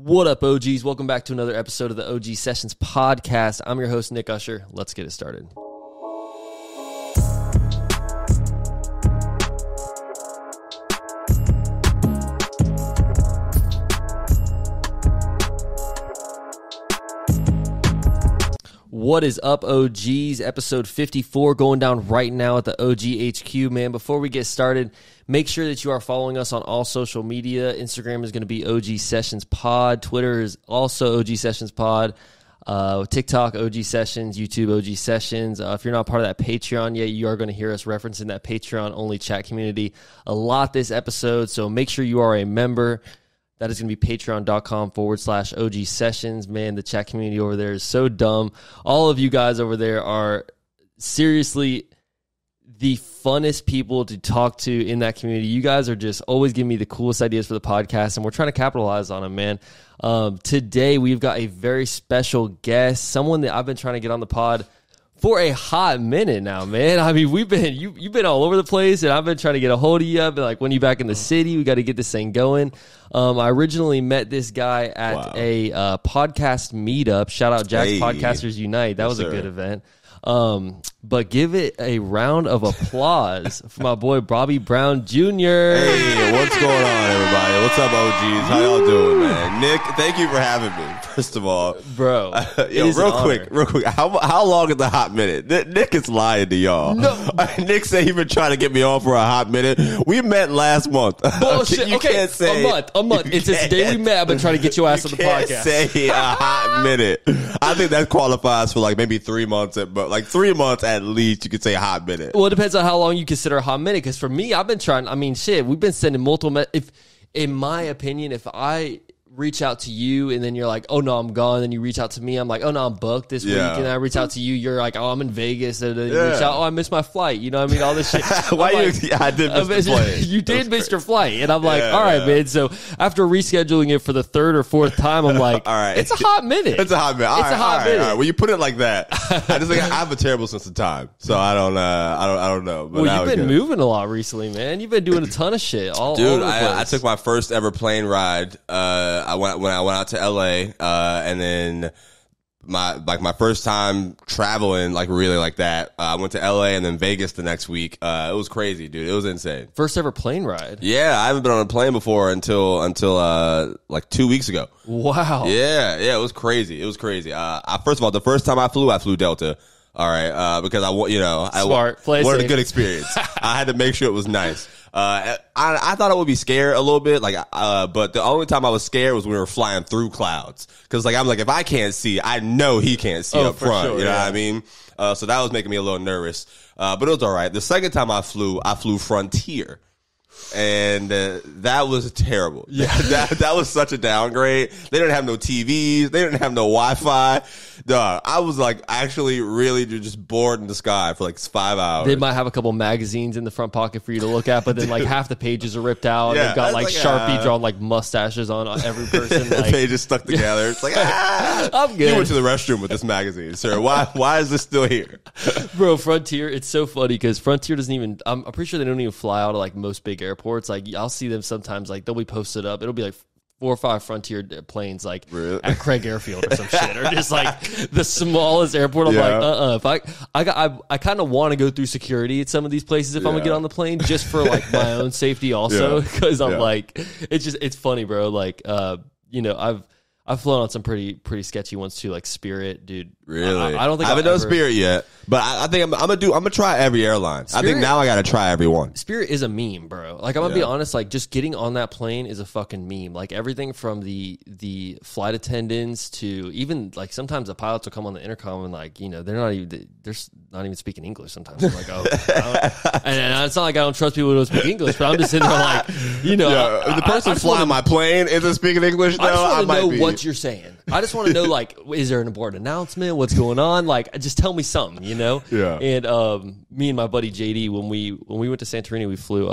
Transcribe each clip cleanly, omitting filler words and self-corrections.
What up, OGs? Welcome back to another episode of the OG Sessions podcast. I'm your host, Nick Usher. Let's get it started. What is up, OGs? Episode 54 going down right now at the OG HQ, man. Before we get started, make sure that you are following us on all social media. Instagram is going to be OG Sessions Pod. Twitter is also OG Sessions Pod. TikTok, OG Sessions. YouTube, OG Sessions. If you're not part of that Patreon yet, you are going to hear us referencing that Patreon-only chat community a lot this episode, so make sure you are a member. That is going to be patreon.com/OG Sessions. Man, the chat community over there is so dumb. All of you guys over there are seriously the funnest people to talk to in that community. You guys are just always giving me the coolest ideas for the podcast, and we're trying to capitalize on them, man. Today, we've got a very special guest, someone that I've been trying to get on the pod for a hot minute now, man. I mean, you've been all over the place, and I've been trying to get a hold of you. I've been like, when you back in the city, we got to get this thing going. I originally met this guy at a podcast meetup. Shout out Jack's Podcasters Unite. That was a good event. But give it a round of applause for my boy Bobby Brown Jr. Hey, what's going on, everybody? What's up, OGs? How y'all doing, man? Nick, thank you for having me, first of all. Bro, real quick, how long is the hot minute? Nick is lying to y'all. No. Nick said he been trying to get me on for a hot minute. We met last month. Bullshit. You can't say a month. It's this day we met. I've been trying to get your ass on the podcast. Can't say a hot minute. I think that qualifies for like maybe 3 months, but like 3 months at least, you could say a hot minute. Well, it depends on how long you consider a hot minute. Because for me, I've been trying. I mean, shit, we've been sending multiple. In my opinion, if I reach out to you and then you're like, oh no, I'm gone, then you reach out to me, I'm like, oh no, I'm booked this week, and I reach out to you, you're like, oh, I'm in Vegas, and then you reach out, oh, I missed my flight, you know what I mean, all this shit. I did miss the plane. You did miss your flight, and I'm like, all right, man. So after rescheduling it for the third or fourth time, I'm like, all right, it's a hot minute. It's a hot minute. It's a hot minute. All right. When you put it like that, I just like I have a terrible sense of time, so I don't know. But well, you've been moving a lot recently, man. You've been doing a ton of shit. Dude, I took my first ever plane ride. I went out to LA, and then my first time traveling like really like that. I went to LA and then Vegas the next week. It was crazy, dude. It was insane. First ever plane ride. Yeah, I haven't been on a plane before until like 2 weeks ago. Wow. Yeah, it was crazy. First of all, the first time I flew Delta. All right, because I wanted a good experience. I had to make sure it was nice. I thought I would be scared a little bit, but the only time I was scared was when we were flying through clouds. Cause I'm like, if I can't see, I know he can't see up front. Sure, you know what I mean? So that was making me a little nervous. But it was all right. The second time I flew Frontier. And that was terrible. Yeah, that was such a downgrade. They didn't have no TVs. They didn't have no Wi-Fi. Dog, I was like actually really just bored in the sky for like 5 hours. They might have a couple magazines in the front pocket for you to look at, but then like half the pages are ripped out. Yeah, they've got like Sharpie drawn like mustaches on every person. Like, they just stuck together. It's like, I'm good. You went to the restroom with this magazine, sir. Why is this still here? Bro, Frontier, it's so funny because Frontier doesn't even, I'm pretty sure they don't even fly out of like most big airports. Like I'll see them sometimes, like they'll be posted up. It'll be like 4 or 5 Frontier planes like at Craig Airfield or some shit, or just like the smallest airport. I'm like, if I kind of want to go through security at some of these places if I'm gonna get on the plane just for like my own safety also, because I'm like, it's funny, bro. Like, I've flown on some pretty sketchy ones too, like Spirit, dude. Really? I don't think I haven't done Spirit yet, but I think I'm gonna try every airline. Spirit, I think now I gotta try every one. Spirit is a meme, bro. Like I'm gonna be honest, like just getting on that plane is a fucking meme. Like everything from the flight attendants to even like sometimes the pilots will come on the intercom and like, you know, they're not even speaking English sometimes. I'm like, oh, and it's not like I don't trust people who don't speak English, but I'm just sitting there like, you know, the person flying my plane isn't speaking English. Though, I just want to know what you're saying. I just want to know, like, is there an important announcement? What's going on? Like, just tell me something, you know? Yeah. And me and my buddy JD, when we went to Santorini, we flew.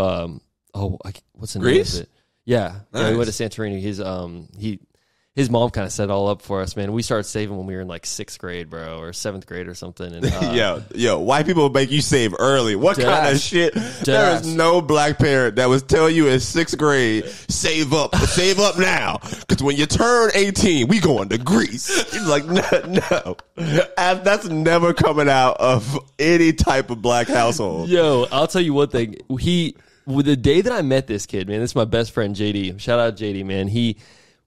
What's the name Greece? of it? Yeah. Nice. Yeah, we went to Santorini. his mom kind of set it all up for us, man. We started saving when we were in like 6th grade, bro, or 7th grade or something. And yo, white people make you save early. What kind of shit? There is no black parent that would tell you in 6th grade, save up now, because when you turn 18, we going to Greece. He's like, no, and that's never coming out of any type of black household. Yo, I'll tell you one thing. The day that I met this kid, man, this is my best friend JD. Shout out JD, man.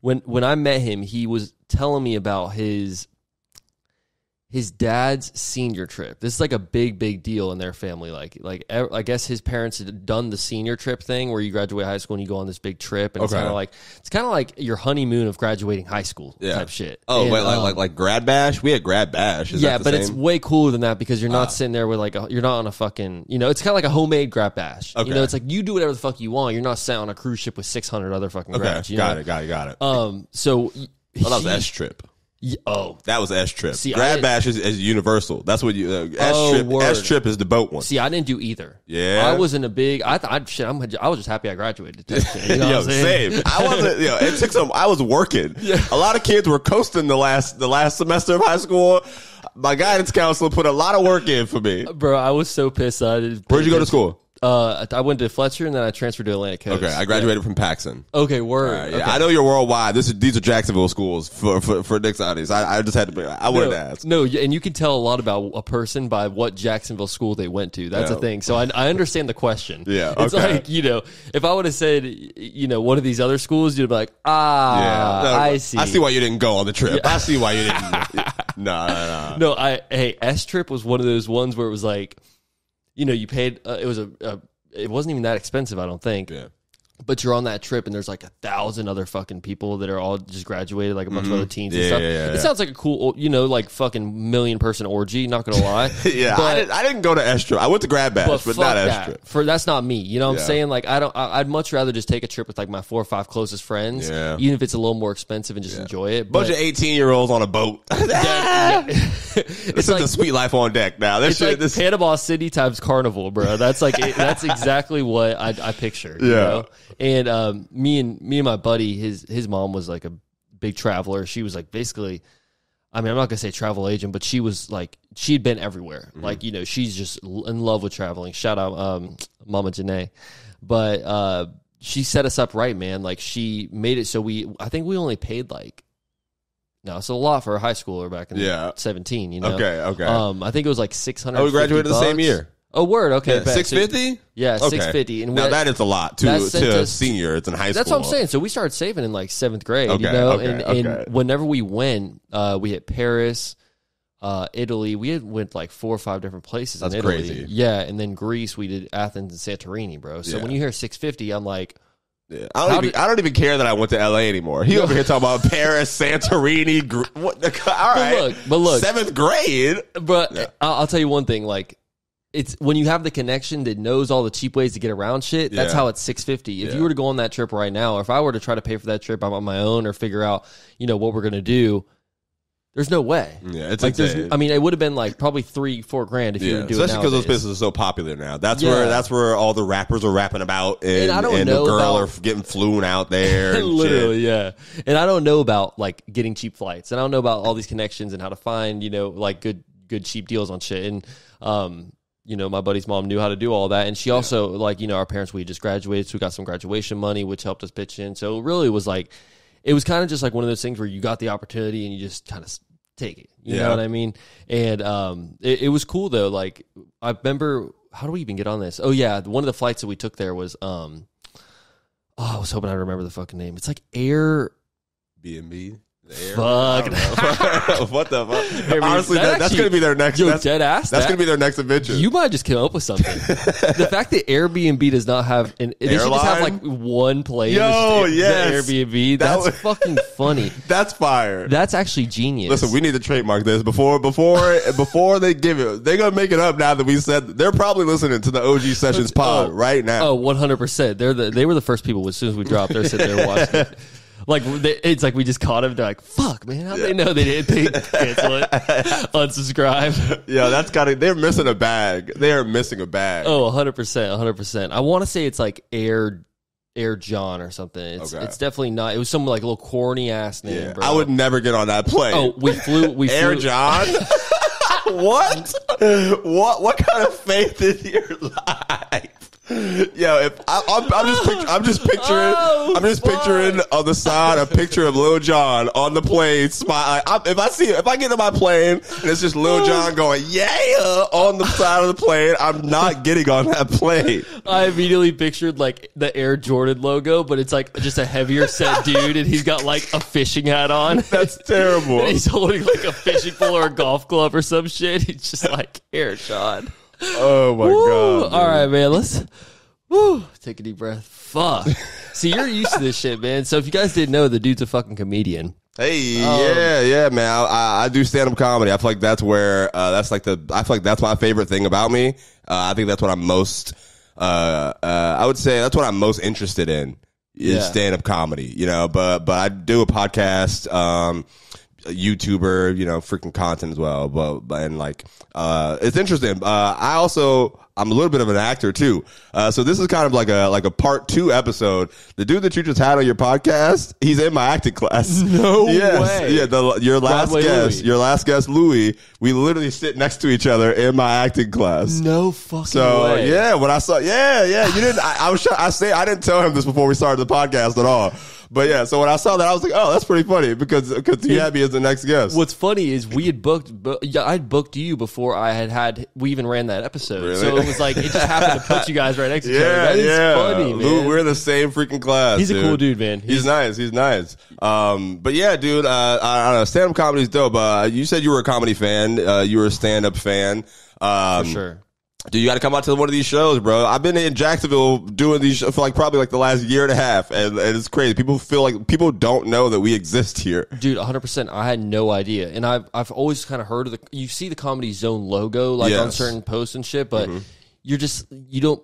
When I met him, he was telling me about his dad's senior trip. This is like a big deal in their family. Like I guess his parents had done the senior trip thing where you graduate high school and you go on this big trip, and it's kind of like your honeymoon of graduating high school type shit. Oh, and, wait, like grad bash? We had grad bash. Is that the same? It's way cooler than that because you're not sitting there with you're not on a fucking, it's kind of like a homemade grad bash. Okay. It's like you do whatever the fuck you want. You're not sat on a cruise ship with 600 other fucking grads. Got it. So that was S trip. That was S trip. See, grad bash is universal. That's what you S trip is the boat one. See, I didn't do either. Yeah, I wasn't a big. I was just happy I graduated. Same. I wasn't. It took some. I was working. Yeah. A lot of kids were coasting the last semester of high school. My guidance counselor put a lot of work in for me, bro. I was so pissed. Where'd you go to school? I went to Fletcher and then I transferred to Atlantic Coast. Okay, I graduated from Paxson. Okay, word. Right, yeah. Okay. I know you're worldwide. These are Jacksonville schools for Nick's audience. I just had to. I wanted to ask. No, and you can tell a lot about a person by what Jacksonville school they went to. That's a thing. So I understand the question. Yeah, it's like if I would have said one of these other schools, you'd be like, I see. I see why you didn't go on the trip. Yeah. I see why you didn't. No. No, S trip was one of those ones where it was like, you paid. It wasn't even that expensive, I don't think. Yeah. But you're on that trip and there's like 1,000 other fucking people that are all just graduated, like a bunch of other teens and stuff. Yeah. It sounds like a cool, like fucking million-person orgy, not going to lie. Yeah, but, I didn't go to S trip. I went to grad bash, but not S trip. That's not me. You know what I'm saying? Like, I'd much rather just take a trip with like my 4 or 5 closest friends, even if it's a little more expensive and just enjoy it. Bunch of 18-year-olds on a boat. It's like the sweet life on deck now. This Panama City times Carnival, bro. That's that's exactly what I pictured. Yeah. And me and my buddy, his mom was like a big traveler. She was like basically, I mean, I'm not gonna say travel agent, but she was like, she'd been everywhere. Mm-hmm. Like, she's just in love with traveling. Shout out Mama Janae. But she set us up right, man. Like, she made it so I think we only paid it's a lot for a high schooler back in 17, Okay. I think it was like $600. Oh, we graduated the same year. Oh, word. Okay. Yeah, 650? Yeah, okay. 650. And now that is a lot to a senior. It's in high school. That's what I'm saying. So we started saving in like 7th grade, and whenever we went, we hit Paris, Italy. We went like 4 or 5 different places in Italy. Crazy. Yeah, and then Greece, we did Athens and Santorini, bro. So when you hear 650, I'm like, yeah. I don't even care that I went to LA anymore. He over here talking about Paris, Santorini. All right, but look, 7th grade. But I'll tell you one thing, like, it's when you have the connection that knows all the cheap ways to get around shit. That's how it's $650. If you were to go on that trip right now, or if I were to try to pay for that trip on my own, or figure out what we're gonna do, there's no way. Yeah, it's like I mean, it would have been like probably $3-4 grand if you were doing it. Especially because those businesses are so popular now. That's where all the rappers are rapping about, and I don't know the girl are getting flown out there. And literally, shit. Yeah. And I don't know about like getting cheap flights, and I don't know about all these connections and how to find like good cheap deals on shit. And my buddy's mom knew how to do all that. And she also, our parents, we just graduated, so we got some graduation money, which helped us pitch in. So it really was it was kind of just like one of those things where you got the opportunity and you just kind of take it. You know what I mean? And it was cool, though. Like, I remember, how do we even get on this? Oh, yeah, one of the flights that we took there was, I was hoping I remember the fucking name. It's like B&B. Fuck. What the fuck? Honestly, that's going to be their next. Dead ass. That's going to be their next adventure. You might just come up with something. The fact that Airbnb does not have they should just have like one plane. Yo, yes. Airbnb. That's fucking funny. That's fire. That's actually genius. Listen, we need to trademark this before they give it. They're going to make it up now that we said. They're probably listening to the OG Sessions pod right now. Oh, 100%. They were the first people as soon as we dropped. They're sitting there watching it. Like, it's like we just caught him. They're like, fuck, man. How'd they know they didn't cancel it? Unsubscribe. Yeah, they're missing a bag. They are missing a bag. Oh, 100%. 100%. I want to say it's like Air Air John or something. It's definitely not. It was some like little corny ass name, bro. I would never get on that plane. Oh, we flew. Air John? What? What kind of faith is your life? Yo, if I'm just picturing on the side a picture of Lil Jon on the plane, smile. If I get in my plane and it's just Lil Jon going yeah on the side of the plane, I'm not getting on that plane. I immediately pictured like the Air Jordan logo, but it's like just a heavier set dude, and he's got like a fishing hat on. That's terrible. And he's holding like a fishing pole or a golf club or some shit. He's just like Air John. Oh my God. Dude. All right, man. Let's take a deep breath. Fuck. See, you're used to this shit, man. So if you guys didn't know, the dude's a fucking comedian. Hey, yeah, man. I do stand up comedy. I feel like that's where I feel like that's my favorite thing about me. I think that's what I'm most. I would say that's what I'm most interested in is stand up comedy. You know, but I do a podcast. A YouTuber, you know, freaking content as well. But it's interesting. I'm a little bit of an actor too. So this is kind of like a part 2 episode. The dude that you just had on your podcast, he's in my acting class. No way. Yeah, your last guest, Louis, we literally sit next to each other in my acting class. No fucking way. So yeah, when I saw, you didn't, I didn't tell him this before we started the podcast at all. But yeah, so when I saw that, I was like, "Oh, that's pretty funny," because he had me as the next guest. What's funny is we had I'd booked you before we even ran that episode. Really? So it was like it just happened to put you guys right next to each other. That is funny, man. Lou, we're in the same freaking class. He's a cool dude, man. He's nice. But yeah, dude, I don't know. Stand up comedy is dope. You said you were a comedy fan. You were a stand up fan. For sure. Dude, you got to come out to one of these shows, bro. I've been in Jacksonville doing these shows for probably the last year and a half, and it's crazy. People don't know that we exist here. Dude, 100%. I had no idea, and I've always kind of heard of you see the Comedy Zone logo on certain posts and shit, but you don't.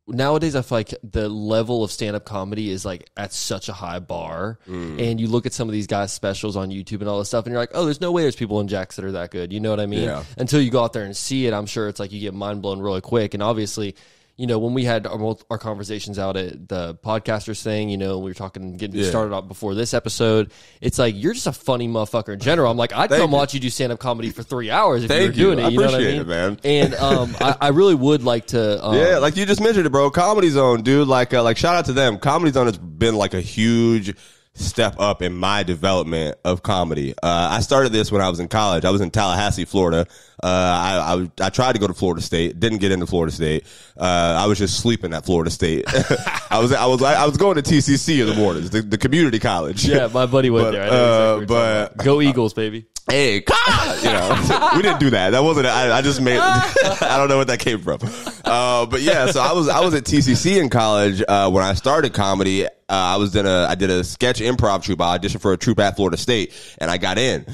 Nowadays, I feel like the level of stand-up comedy is like at such a high bar, and you look at some of these guys' specials on YouTube and all this stuff, and you're like, oh, there's no way there's people in Jax that are that good. You know what I mean? Yeah. Until you go out there and see it, I'm sure it's like you get mind blown really quick. And obviously, you know, when we had our conversations out at the podcasters thing, you know, we were talking, getting started off before this episode. It's like, you're just a funny motherfucker in general. I'm like, I'd come watch you do stand up comedy for 3 hours if you were doing it. You know what I mean? It, man. And I really would like to. Like you just mentioned it, bro. Comedy Zone, dude. Like shout out to them. Comedy Zone has been like a huge step up in my development of comedy. I started this when I was in college. I was in Tallahassee, Florida. I tried to go to Florida State, didn't get into Florida State. I was just sleeping at Florida State. I was going to TCC in the mornings, the community college. Yeah, my buddy went there. I know exactly but go Eagles, baby. Hey, you know, we didn't do that. That wasn't. I just made. I don't know what that came from. But yeah, so I was at TCC in college when I started comedy. I did a sketch improv troupe. I auditioned for a troupe at Florida State, and I got in.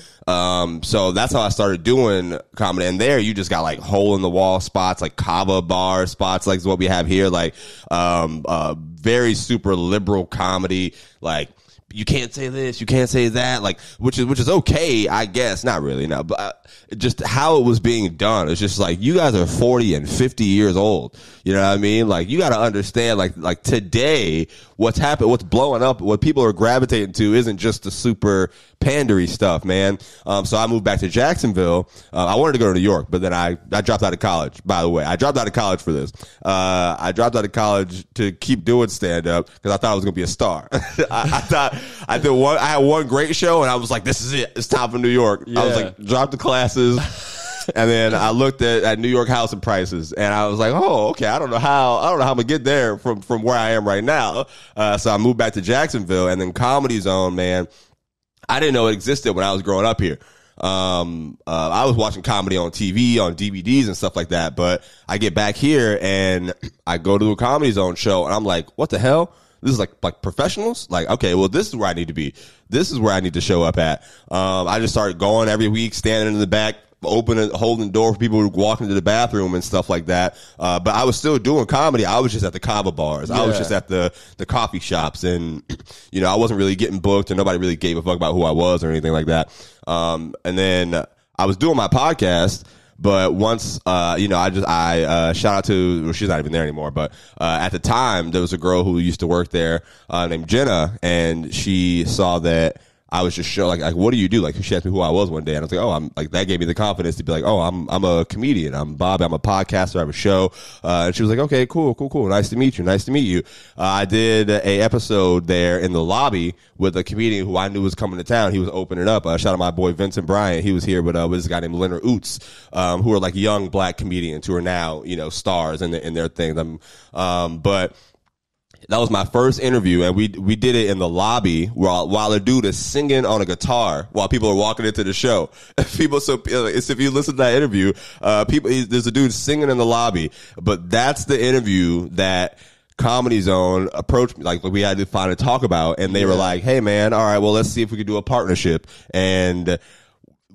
So that's how I started doing comedy. And there, you just got like hole in the wall spots, like Kava bar spots, like what we have here, like very super liberal comedy, like. You can't say this, you can't say that, like, which is okay, I guess. Not really, no, but just how it was being done. It's just like, you guys are 40 and 50 years old. You know what I mean? Like, you got to understand, like today, what's happened, what's blowing up, what people are gravitating to isn't just the super pandery stuff, man. So I moved back to Jacksonville. I wanted to go to New York, but then I dropped out of college, by the way. I dropped out of college for this. I dropped out of college to keep doing stand-up because I thought I was going to be a star. I had one great show, and I was like, this is it. It's time for New York. Yeah. I was like, drop the classes. And then I looked at New York housing prices, and I was like, oh, okay, I don't know how I'm gonna get there from where I am right now. So I moved back to Jacksonville, and then Comedy Zone, man, I didn't know it existed when I was growing up here. I was watching comedy on TV, on DVDs and stuff like that, but I get back here and I go to a Comedy Zone show, and I'm like, what the hell? This is like professionals? Like, okay, well, this is where I need to be. This is where I need to show up at. I just started going every week, standing in the back, holding the door for people who walk into the bathroom and stuff like that. But I was still doing comedy. I was just at the Kava bars. Yeah. I was just at the coffee shops, and, you know, I wasn't really getting booked, and nobody really gave a fuck about who I was or anything like that. And then I was doing my podcast, But once, I shout out to, well, she's not even there anymore, but at the time, there was a girl who used to work there named Jenna, and she saw that I was just like, what do you do? Like, she asked me who I was one day, and I was like, I'm like, that gave me the confidence to be like, I'm a comedian. I'm Bob. I'm a podcaster. I have a show. And she was like, okay, cool. Nice to meet you. I did a episode there in the lobby with a comedian who I knew was coming to town. He was opening up. Shout out my boy Vincent Bryant. He was here, but with this guy named Leonard Oots, who are like young black comedians who are now, stars in their things. But that was my first interview, and we did it in the lobby while a dude is singing on a guitar while people are walking into the show. If you listen to that interview, there's a dude singing in the lobby, but that's the interview that Comedy Zone approached me, like we had to find and talk about, and they were like, "Hey man, all right, well let's see if we could do a partnership." And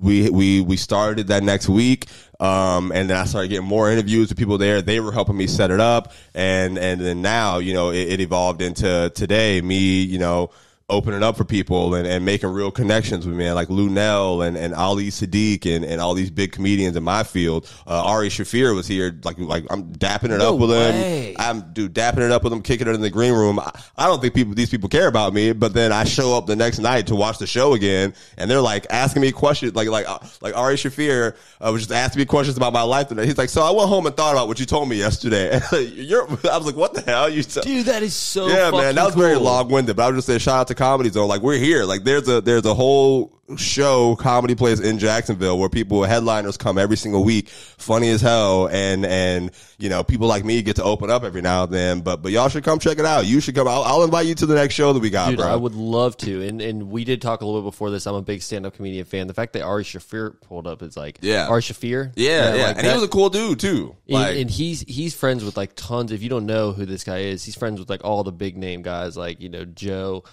we started that next week. And then I started getting more interviews with people there. They were helping me set it up. And then now, it evolved into today, me, opening up for people and making real connections with me, like Lunel and Ali Sadiq and all these big comedians in my field. Ari Shaffir was here, like I'm dapping it up with him. I'm dapping it up with him, kicking it in the green room. I don't think these people care about me, but then I show up the next night to watch the show again, and they're like asking me questions, like Ari Shaffir was just asking me questions about my life today. He's like, so I went home and thought about what you told me yesterday. I was like, what the hell? Dude, that is so man, that was cool. very long-winded, but I was just saying shout out to Comedy Zone. Like, we're here. Like, there's a whole show, comedy place in Jacksonville, where headliners come every single week, funny as hell, and people like me get to open up every now and then. But y'all should come check it out. You should come. I'll invite you to the next show that we got, dude, bro. I would love to. And we did talk a little bit before this. I'm a big stand-up comedian fan. The fact that Ari Shaffir pulled up is like, Ari Shaffir, yeah. Like, and he was a cool dude too. And he's friends with like tons. If you don't know who this guy is, he's friends with like all the big name guys, like Joe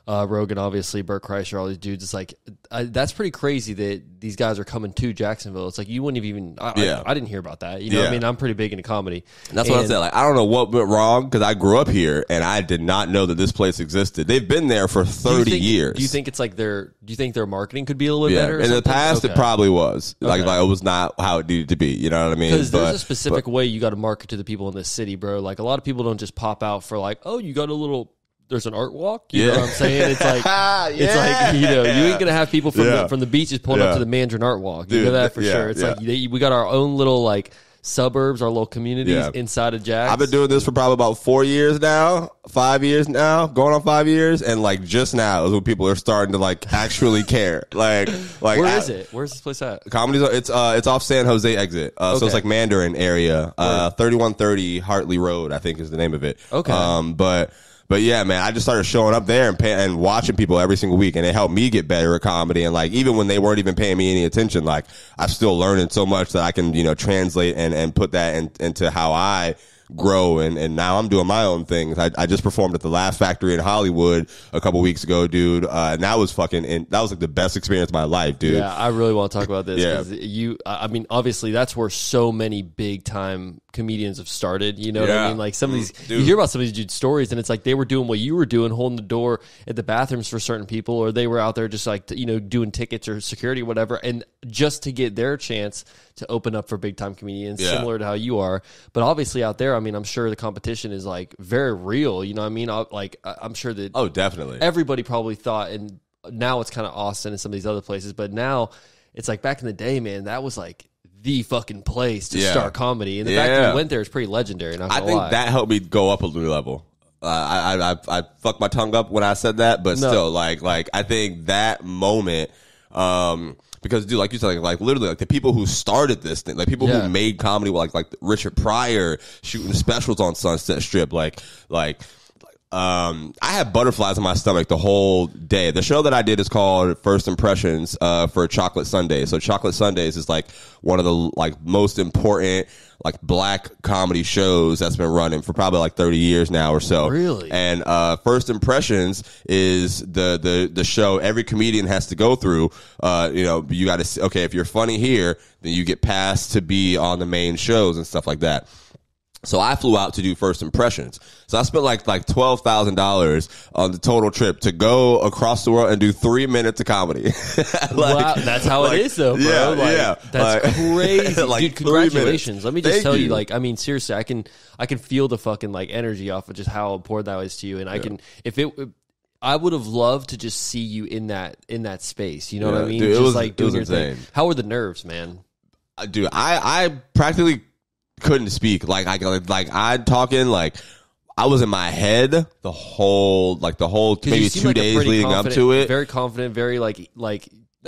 Rogan, obviously, Bert Kreischer, all these dudes. It's like, that's pretty crazy that these guys are coming to Jacksonville. It's like, you wouldn't have even, I didn't hear about that. You know what I mean? I'm pretty big into comedy. And that's what I said. Like, I don't know what went wrong, because I grew up here and I did not know that this place existed. They've been there for 30 years. Do you think it's like do you think their marketing could be a little bit better? In the past, it probably was. Like, it was not how it needed to be. You know what I mean? Because there's a specific way you got to market to the people in this city, bro. Like, a lot of people don't just pop out for like, oh, you got a little... There's an art walk. You know what I'm saying? It's like, it's like, you ain't going to have people from the beaches pulling up to the Mandarin Art Walk. You know that for sure. It's like, we got our own little, like, suburbs, our little communities inside of Jax. I've been doing this for probably about 4 years now, 5 years now, going on 5 years. And like, just now is when people are starting to like actually care. Like, where is it? Where's this place at? Comedy Zone. It's off San Jose exit. So it's like Mandarin area, 3130 Hartley Road, I think is the name of it. Okay. But yeah, man, I just started showing up there and watching people every single week, and it helped me get better at comedy. And like, even when they weren't even paying me any attention, like, I'm still learning so much that I can, translate and put that into how I grow. And now I'm doing my own things. I just performed at the Laugh Factory in Hollywood a couple weeks ago, dude. And that was that was like the best experience of my life, dude. Yeah, I really want to talk about this. I mean, obviously that's where so many big time comedians have started. You know what I mean? Like, some of these, you hear about some of these dudes' stories, and it's like they were doing what you were doing, holding the door at the bathrooms for certain people, or they were out there just like, doing tickets or security or whatever, and just to get their chance to open up for big time comedians, similar to how you are. But obviously out there, I mean, I'm sure the competition is like very real. You know what I mean? I'm sure that definitely everybody probably thought, and now it's kind of Austin and some of these other places, but now it's like back in the day, man, that was like the fucking place to start comedy. And the fact that you went there is pretty legendary. I think that helped me go up a new level. I fucked my tongue up when I said that, but still, like I think that moment, because, dude, like you said, like literally, like the people who started this thing, like people who made comedy, like Richard Pryor shooting specials on Sunset Strip, I had butterflies in my stomach the whole day. The show that I did is called First Impressions for Chocolate Sundays. So Chocolate Sundays is like one of the like most important like black comedy shows that's been running for probably like 30 years now or so. Really? And First Impressions is the show every comedian has to go through. You got to, if you're funny here, then you get passed to be on the main shows and stuff like that. So I flew out to do first impressions. So I spent like $12,000 on the total trip to go across the world and do 3 minutes of comedy. Wow, that's how it is, though, bro. That's crazy, dude. Congratulations. Let me just tell you, I mean, seriously, I can feel the fucking energy off of just how important that was to you, and I would have loved to just see you in that space. You know what I mean? Dude, just doing your insane. thing. How were the nerves, man? Dude, I practically couldn't speak. I'd talking I was in my head the whole maybe 2 days leading up to it. Very confident, very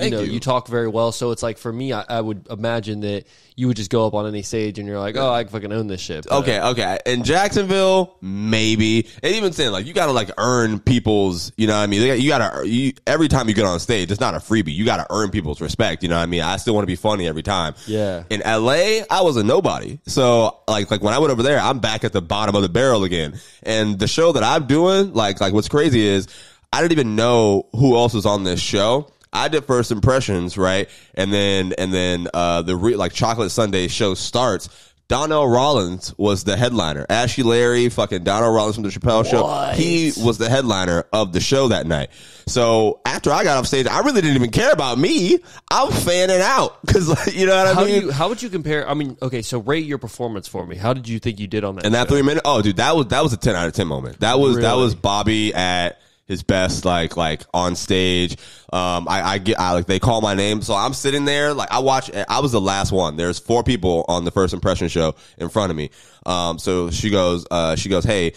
you talk very well. So it's for me, I would imagine that you would just go up on any stage and you're like, oh, I fucking own this shit. But okay. In Jacksonville, maybe. And even saying you gotta earn people's, you know what I mean? You gotta, every time you get on stage, it's not a freebie. You gotta earn people's respect. You know what I mean? I still want to be funny every time. Yeah. In LA, I was a nobody. So like when I went over there, I'm back at the bottom of the barrel again. And the show that I'm doing, what's crazy is I didn't even know who else was on this show. I did first impressions, right? And then the Chocolate Sunday show starts. Donnell Rollins was the headliner. Ashley Larry, fucking Donnell Rollins from the Chappelle Show. He was the headliner of the show that night. So after I got off stage, I really didn't even care about me. I'm fanning out because you know what I mean. How would you compare? I mean, okay, so rate your performance for me. How did you think you did on that? In that 3 minutes? Oh, dude, that was a 10 out of 10 moment. That was Bobby at his best, on stage. They call my name. So I'm sitting there, I was the last one. There's 4 people on the first impression show in front of me. So she goes, hey,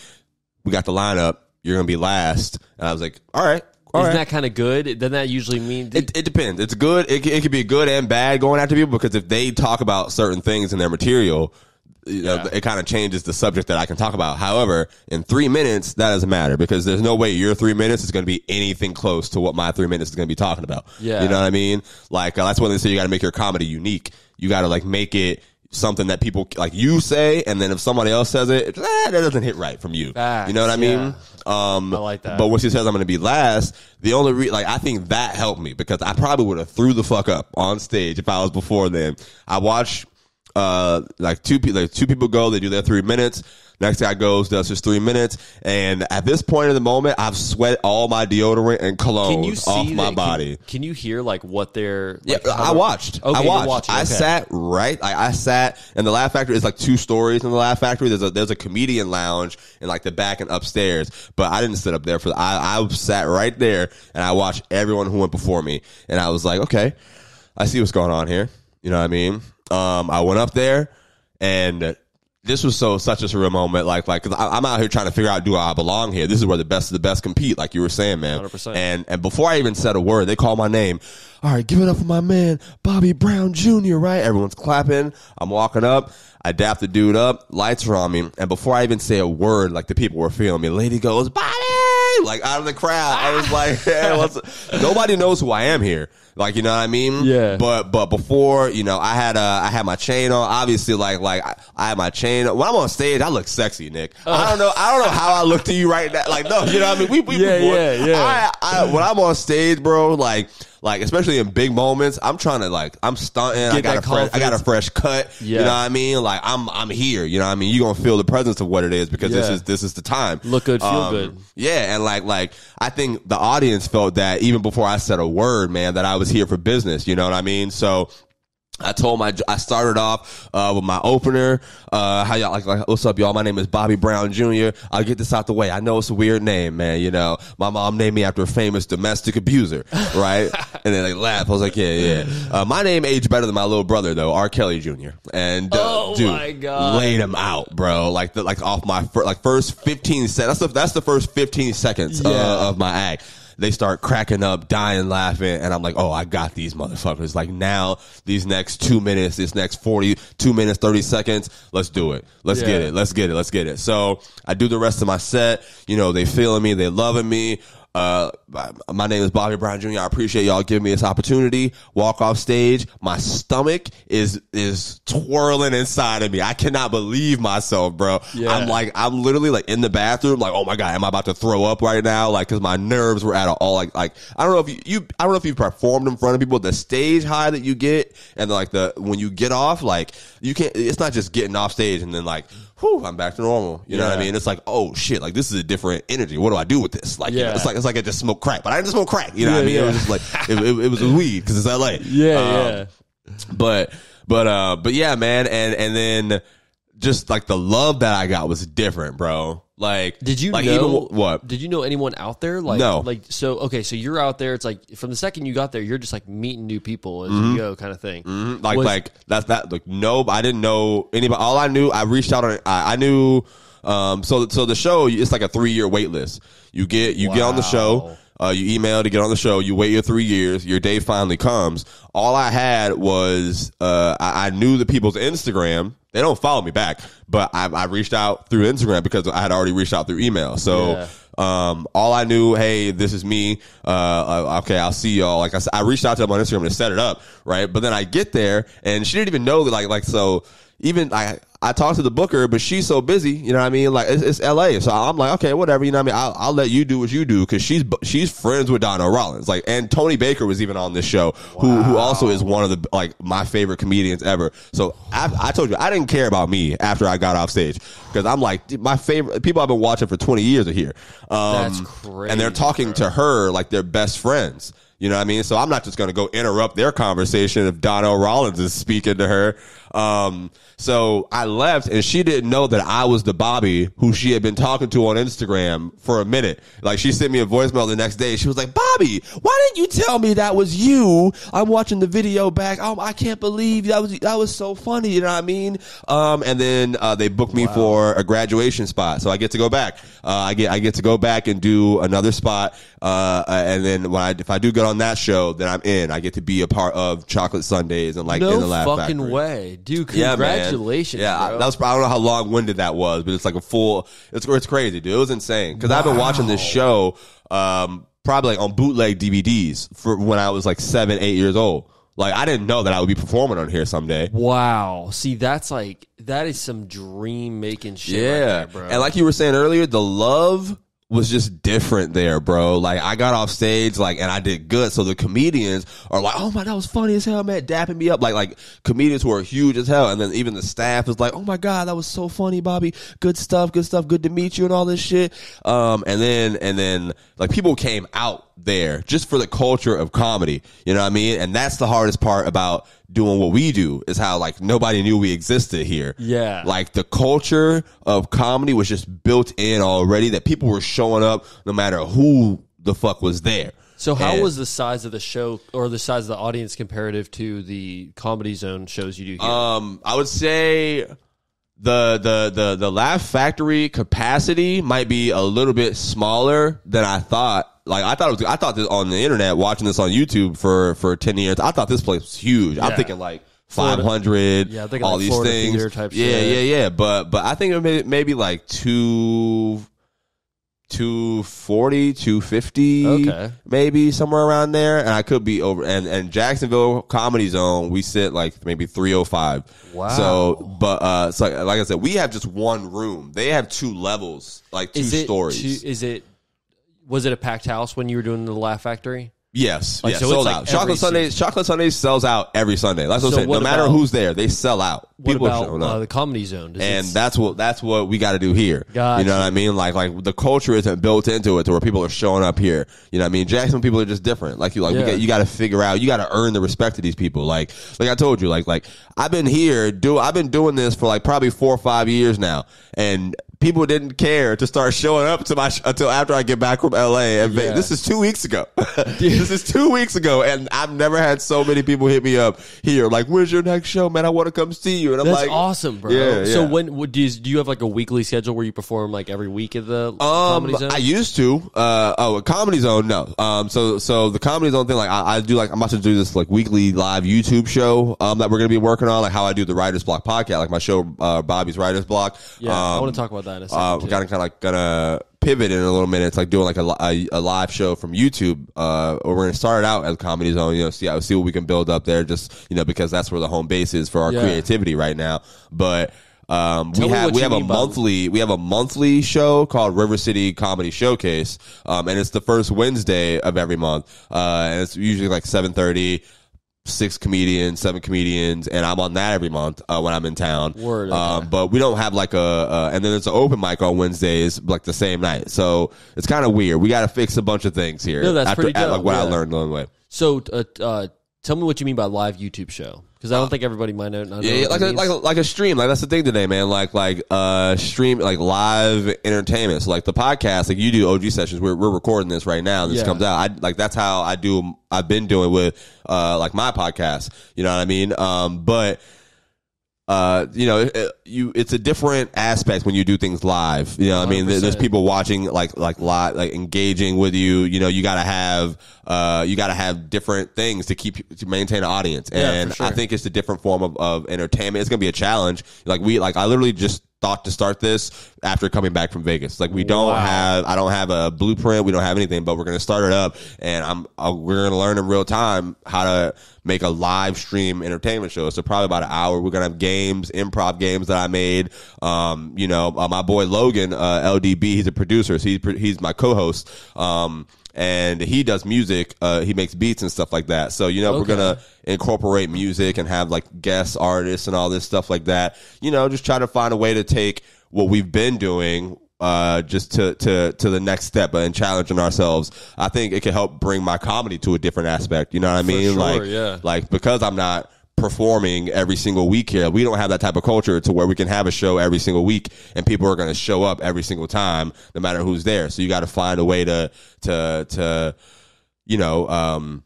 we got the lineup. You're going to be last. And I was like, all right. Isn't that kind of good? Doesn't that usually mean... It depends. It's good. It could be good and bad going after people because if they talk about certain things in their material, it kind of changes the subject that I can talk about. However, in 3 minutes, that doesn't matter because there's no way your 3 minutes is going to be anything close to what my 3 minutes is going to be talking about. Yeah. You know what I mean? That's when they say you got to make your comedy unique. You got to make it something that people you say, and then if somebody else says it, that doesn't hit right from you. Facts, you know what I mean? I like that. But when she says I'm going to be last, the only I think that helped me because I probably would have threw the fuck up on stage if I was before then. I watched two people go, they do their 3 minutes. Next guy goes, does his 3 minutes, and at this point in the moment, I've sweat all my deodorant and cologne off my body. Can you hear what they're? I watched. Okay, I watched. I sat I sat, and the Laugh Factory is 2 stories in the Laugh Factory. There's a comedian lounge in the back and upstairs, but I didn't sit up there I sat right there and I watched everyone who went before me, and I was like, okay, I see what's going on here. You know what I mean? I went up there, and this was such a surreal moment. Cause I'm out here trying to figure out, do I belong here? This is where the best of the best compete, like you were saying, man. 100%. And before I even said a word, they call my name. All right, give it up for my man, Bobby Brown Jr., right? Everyone's clapping. I'm walking up. I dap the dude up. Lights are on me. And before I even say a word, the people were feeling me. Lady goes, Bobby! Out of the crowd. I was like, hey, nobody knows who I am here. You know what I mean? Yeah. But before, I had my chain on. Obviously, I had my chain on. When I'm on stage, I look sexy, Nick. I don't know how I look to you right now. No, you know what I mean? Yeah. When I'm on stage, bro, especially in big moments, I'm trying to I'm stunting. I got a fresh cut. Yeah. You know what I mean? I'm here. You know what I mean? You're gonna feel the presence of what it is because this is the time. Look good, feel good. Yeah, and I think the audience felt that even before I said a word, man, that I was here for business. You know what I mean? So I started off with my opener. How y'all what's up, y'all? My name is Bobby Brown Jr. I'll get this out the way. I know it's a weird name, man. My mom named me after a famous domestic abuser, right? And then they laugh. I was like, yeah. My name aged better than my little brother though, R. Kelly Jr. And dude, my God, laid him out, bro. Off my first 15 seconds. That's the first 15 seconds of my act. They start cracking up, dying, laughing, and I'm like, oh, I got these motherfuckers. Now, these next 2 minutes, this next 42 minutes, 30 seconds, let's do it. Let's get it. So I do the rest of my set. They feeling me, they loving me. My name is Bobby Brown Jr. I appreciate y'all giving me this opportunity. Walk off stage. My stomach is twirling inside of me. I cannot believe myself, bro. Yeah. I'm literally in the bathroom, oh my God, am I about to throw up right now? Cause my nerves were at all, I don't know if you've performed in front of people, the stage high that you get and when you get off, you can't, it's not just getting off stage and then whew, I'm back to normal. You know what I mean? It's like, oh shit, like this is a different energy. What do I do with this? Like, you know, it's like I just smoked crack, but I didn't smoke crack. You know what I mean? It was just like, it was a weed because it's LA. But yeah, man. And then just like the love that I got was different, bro. Like, did you like know even, what? Did you know anyone out there? Like, no. Like, so okay, so you're out there. It's like from the second you got there, you're just like meeting new people as you go, kind of thing. Like that's that. Like, no, I didn't know anybody. All I knew, I reached out on. I knew. So the show, it's like a 3-year wait list. You get on the show. You email to get on the show. You wait your 3 years. Your day finally comes. All I had was I knew the people's Instagram. They don't follow me back, but I reached out through Instagram because I had already reached out through email. So all I knew, hey, this is me. Okay, I'll see y'all. Like I said, I reached out to them on Instagram to set it up, right? But then I get there, and she didn't even know that, like so. Even I talked to the booker, but she's so busy, you know what I mean? Like it's LA, so I'm like, okay, whatever, you know what I mean? I'll let you do what you do because she's friends with Donnell Rawlings, like, and Tony Baker was even on this show, who also is one of the like my favorite comedians ever. So I told you I didn't care about me after I got off stage because I'm like my favorite people I've been watching for 20 years are here. That's crazy, and they're talking to her like they're best friends. You know what I mean? So I'm not just going to go interrupt their conversation if Donnell Rawlings is speaking to her. So I left, and she didn't know that I was the Bobby who she had been talking to on Instagram for a minute. Like, she sent me a voicemail the next day. She was like, Bobby, why didn't you tell me that was you? I'm watching the video back. Oh, I can't believe that was so funny. You know what I mean? And then they booked me for a graduation spot. So I get to go back. I get to go back and do another spot. And then if I do get on that show, then I'm in. I get to be a part of Chocolate Sundays and like in the Laugh Factory. No fucking way, dude! Congratulations. Yeah, bro. I don't know how long winded that was, but it's like a full. It's crazy, dude. It was insane because I've been watching this show, probably like on bootleg DVDs for when I was like 7, 8 years old. Like, I didn't know that I would be performing on here someday. Wow. See, that is some dream making shit. Yeah, right there, bro. And like you were saying earlier, the love was just different there, bro. Like, I got off stage, like, and I did good. So the comedians are like, oh my, that was funny as hell, man, dapping me up. Like comedians who are huge as hell. And then even the staff is like, oh my God, that was so funny, Bobby. Good stuff. Good to meet you and all this shit. And then like people came out there just for the culture of comedy. You know what I mean? And that's the hardest part about doing what we do, is how like nobody knew we existed here. Yeah. Like the culture of comedy was just built in already, that people were showing up no matter who the fuck was there. So how was the size of the show or the size of the audience comparative to the Comedy Zone shows you do here? I would say the Laugh Factory capacity might be a little bit smaller than I thought. Like I thought this on the internet, watching this on YouTube for 10 years. I thought this place was huge. Yeah. I'm thinking like 500, all like these Florida things. Type yeah. But I think it may be like 240, 250, maybe somewhere around there. And I could be over. And Jacksonville Comedy Zone, we sit like maybe 305. Wow. So, but so like I said, we have just one room. They have 2 levels, like 2 stories. Was it a packed house when you were doing the Laugh Factory? Yes, like, yes, so sold like out. Chocolate Sundays sells out every Sunday. That's what I'm saying. No matter who's there, they sell out. People are showing up. The Comedy Zone? That's what we got to do here. Gotcha. You know what I mean? Like the culture isn't built into it to where people are showing up here. You know what I mean? Jackson people are just different. You got to figure out. You got to earn the respect of these people. Like I told you, like I've been doing this for like probably 4 or 5 years now, and people didn't care to start showing up to until after I get back from LA. And this is 2 weeks ago. This is 2 weeks ago, and I've never had so many people hit me up here. Like, where's your next show, man? I want to come see you. And I'm That's like, awesome, bro. Yeah, so do you have like a weekly schedule where you perform like every week at the Comedy Zone? I used to. A Comedy Zone, no. So the Comedy Zone thing, like I do, like I'm about to do this like weekly live YouTube show that we're gonna be working on, like how I do the Writer's Block podcast, like my show Bobby's Writer's Block. Yeah, I want to talk about that in a second. We're gonna pivot in a little minute. It's like doing like a live show from YouTube. We're gonna start it out as Comedy Zone. You know, see what we can build up there. Just because that's where the home base is for our creativity right now. But we have a monthly show called River City Comedy Showcase, and it's the first Wednesday of every month, and it's usually like 7:30. 6 comedians, 7 comedians, and I'm on that every month when I'm in town. Word. But we don't have like and then there's an open mic on Wednesdays, like the same night. So it's kind of weird. We got to fix a bunch of things here. No, that's pretty dope. Like what I learned along the way. So tell me what you mean by live YouTube show. Because I don't think everybody might know. Yeah, like a stream. Like that's the thing today, man. Like stream, like live entertainment. So like the podcast, like you do OG sessions. We're recording this right now. And this comes out. That's how I've been doing with like my podcast. You know what I mean? But you know, it's a different aspect when you do things live. You know what I mean? There's people watching like live, like engaging with you. You know, you gotta have different things to maintain an audience. And I think it's a different form of entertainment. It's gonna be a challenge. I literally just thought to start this after coming back from Vegas. Like I don't have a blueprint. We don't have anything, but we're going to start it up and we're going to learn in real time how to make a live stream entertainment show. So probably about an hour. We're going to have games, improv games that I made. You know, my boy Logan, LDB, he's a producer. So he's my co-host. And he does music. He makes beats and stuff like that. So, you know, we're going to incorporate music and have like guest artists and all this stuff like that. You know, just try to find a way to take what we've been doing, just to the next step and challenging ourselves. I think it can help bring my comedy to a different aspect. You know what I mean? For sure, like because I'm not performing every single week here. We don't have that type of culture to where we can have a show every single week and people are going to show up every single time, no matter who's there. So you got to find a way to, you know,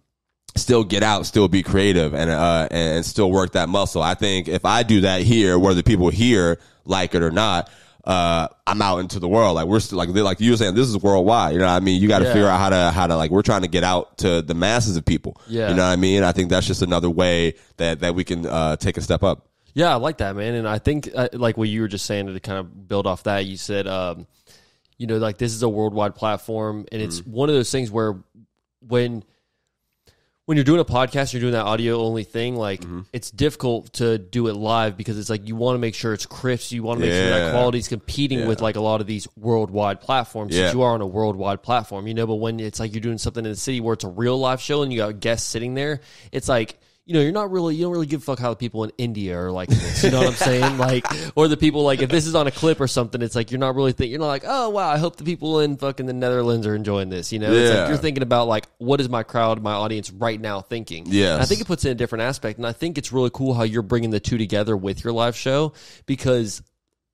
still get out, still be creative and still work that muscle. I think if I do that here, whether people here like it or not, I'm out into the world. Like we're still like you were saying, this is worldwide. You know what I mean? You got to figure out how to like, we're trying to get out to the masses of people. Yeah. You know what I mean? I think that's just another way that we can, take a step up. Yeah. I like that, man. And I think like what you were just saying to kind of build off that, you said, you know, like this is a worldwide platform and it's one of those things where when you're doing a podcast, you're doing that audio only thing, like it's difficult to do it live because it's like you want to make sure it's crisp. You want to make sure that quality is competing with like a lot of these worldwide platforms. Since you are on a worldwide platform, you know, but when it's like you're doing something in the city where it's a real live show and you got guests sitting there, it's like, you know, you don't really give a fuck how the people in India are like this. You know what I'm saying? Like, or the people like, if this is on a clip or something, it's like, you're not like, oh wow, I hope the people in fucking the Netherlands are enjoying this. You know, it's like you're thinking about like, what is my crowd, my audience right now thinking? Yeah. I think it puts it in a different aspect. And I think it's really cool how you're bringing the two together with your live show because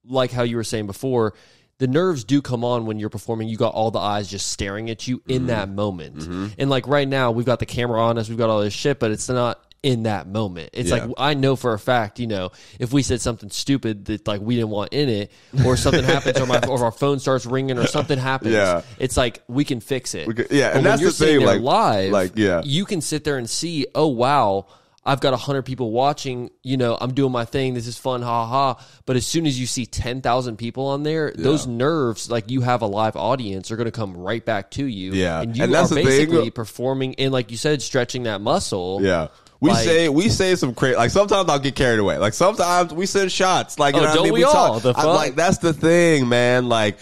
like how you were saying before, the nerves do come on when you're performing. You got all the eyes just staring at you in that moment. And like right now, we've got the camera on us, we've got all this shit, but it's not in that moment. It's like, I know for a fact, you know, if we said something stupid that like we didn't want in it or something happens or our phone starts ringing or something happens, it's like we can fix it. And that's the thing, like live, you can sit there and see, oh wow, I've got 100 people watching, you know, I'm doing my thing, this is fun, ha ha. But as soon as you see 10,000 people on there, those nerves, like you have a live audience, are going to come right back to you. And you are basically performing and like you said, stretching that muscle. We say some crazy, like sometimes I'll get carried away. Like sometimes we send shots. Like, you know what I mean? We all? The fuck? Like that's the thing, man. Like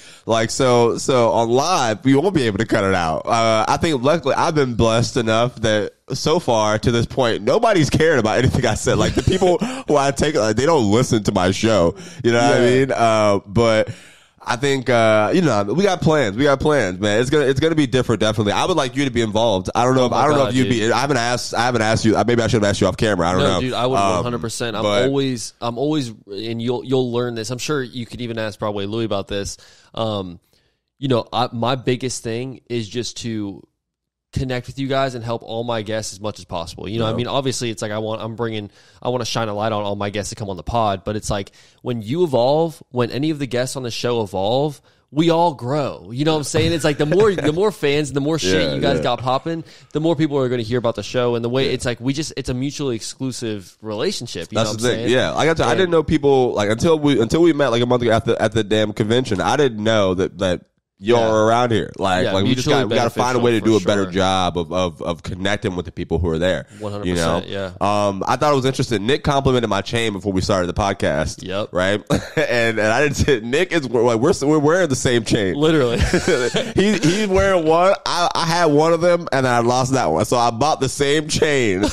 so on live, we won't be able to cut it out. I think luckily I've been blessed enough that so far to this point, nobody's cared about anything I said. Like the people who I take, they don't listen to my show. You know what I mean? But I think, you know, we got plans, man. It's gonna be different, definitely. I would like you to be involved. I don't know if you'd be, I haven't asked you, maybe I should have asked you off camera. I don't know. Dude, I would 100%. I'm always, and you'll learn this. I'm sure you could even ask probably Louis about this. You know, my biggest thing is just to connect with you guys and help all my guests as much as possible. You know, I mean, obviously it's like I want to shine a light on all my guests to come on the pod, but it's like when you evolve, when any of the guests on the show evolve, we all grow. You know what I'm saying? It's like the more fans, the more shit you guys got popping, the more people are going to hear about the show. And the way it's like, it's a mutually exclusive relationship. You know what I'm saying? Yeah. I didn't know people like until we met like a month ago at the damn convention. I didn't know that y'all are around here. Like we got to find a way to do a better job of connecting with the people who are there. 100%. You know? I thought it was interesting. Nick complimented my chain before we started the podcast. Yep. Right. and I didn't say Nick is like we're wearing the same chain. Literally. He's wearing one. I had one of them and I lost that one. So I bought the same chain.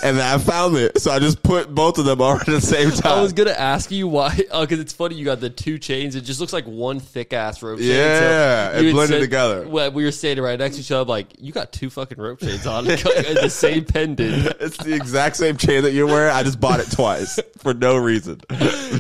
and then I found it, so I just put both of them on at the same time. I was gonna ask you why, because it's funny. You got the two chains. It just looks like one thick ass rope chain. Yeah, so it blended together. Well, we were standing right next to each other. I'm like, you got two fucking rope chains on the same pendant. It's the exact same chain that you're wearing. I just bought it twice for no reason.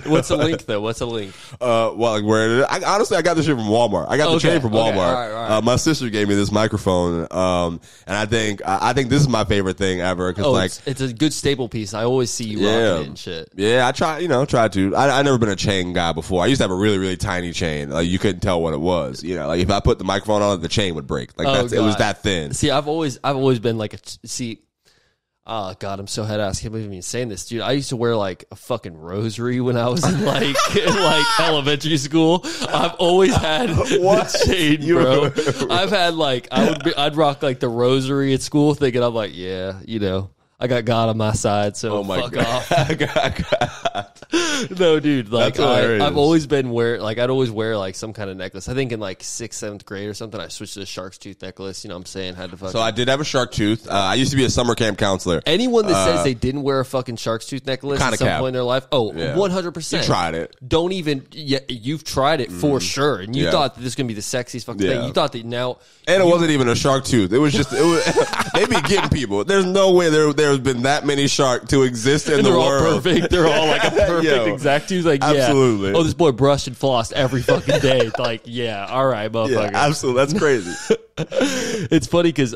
What's the link though? What's the link? Well, like where? Honestly, I got this shit from Walmart. I got the chain from Walmart. All right. My sister gave me this microphone, and I think this is my favorite thing ever. Cause it's a good staple piece. I always see you rocking it and shit. Yeah, I try to. I never been a chain guy before. I used to have a really, really tiny chain. Like you couldn't tell what it was. You know, like if I put the microphone on it, the chain would break. Like it was that thin. See, I've always been like oh God, I'm so head ass. I can't believe I'm even saying this, dude. I used to wear like a fucking rosary when I was in like elementary school. I've always had the chain, bro. I've had like I'd rock like the rosary at school, thinking I'm like, yeah, you know, I got God on my side, so fuck off. No, dude, like I've always been I'd always wear like some kind of necklace. I think in like 6th, 7th grade or something, I switched to the shark's tooth necklace. You know what I'm saying? So I did have a shark tooth. I used to be a summer camp counselor. Anyone that says they didn't wear a fucking shark's tooth necklace at some point in their life, 100%. You tried it. Don't even, you've tried it for sure. And you thought that this was going to be the sexiest fucking thing. You thought that now. And it wasn't even a shark tooth. It was they be getting people. There's no way there's been that many sharks to exist in the world. They're all perfect. They're all like a perfect exact tooth. Like, absolutely. Oh, this boy brushed and flossed every fucking day. Like, yeah, all right, motherfucker. Yeah, absolutely. That's crazy. It's funny because,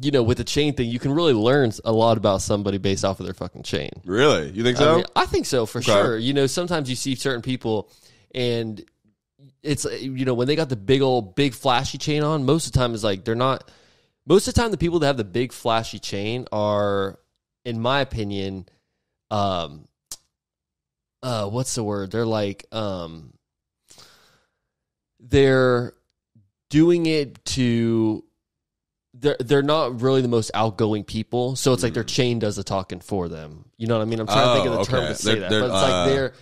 you know, with the chain thing, you can really learn a lot about somebody based off of their fucking chain. Really? You think so? I think so, for sure. You know, sometimes you see certain people and it's, you know, when they got the big flashy chain on, most of the time it's like most of the time the people that have the big flashy chain are, in my opinion, what's the word? They're like, they're doing it to, they're not really the most outgoing people. So it's like their chain does the talking for them. You know what I mean? I'm trying to think of the term to say that. But it's like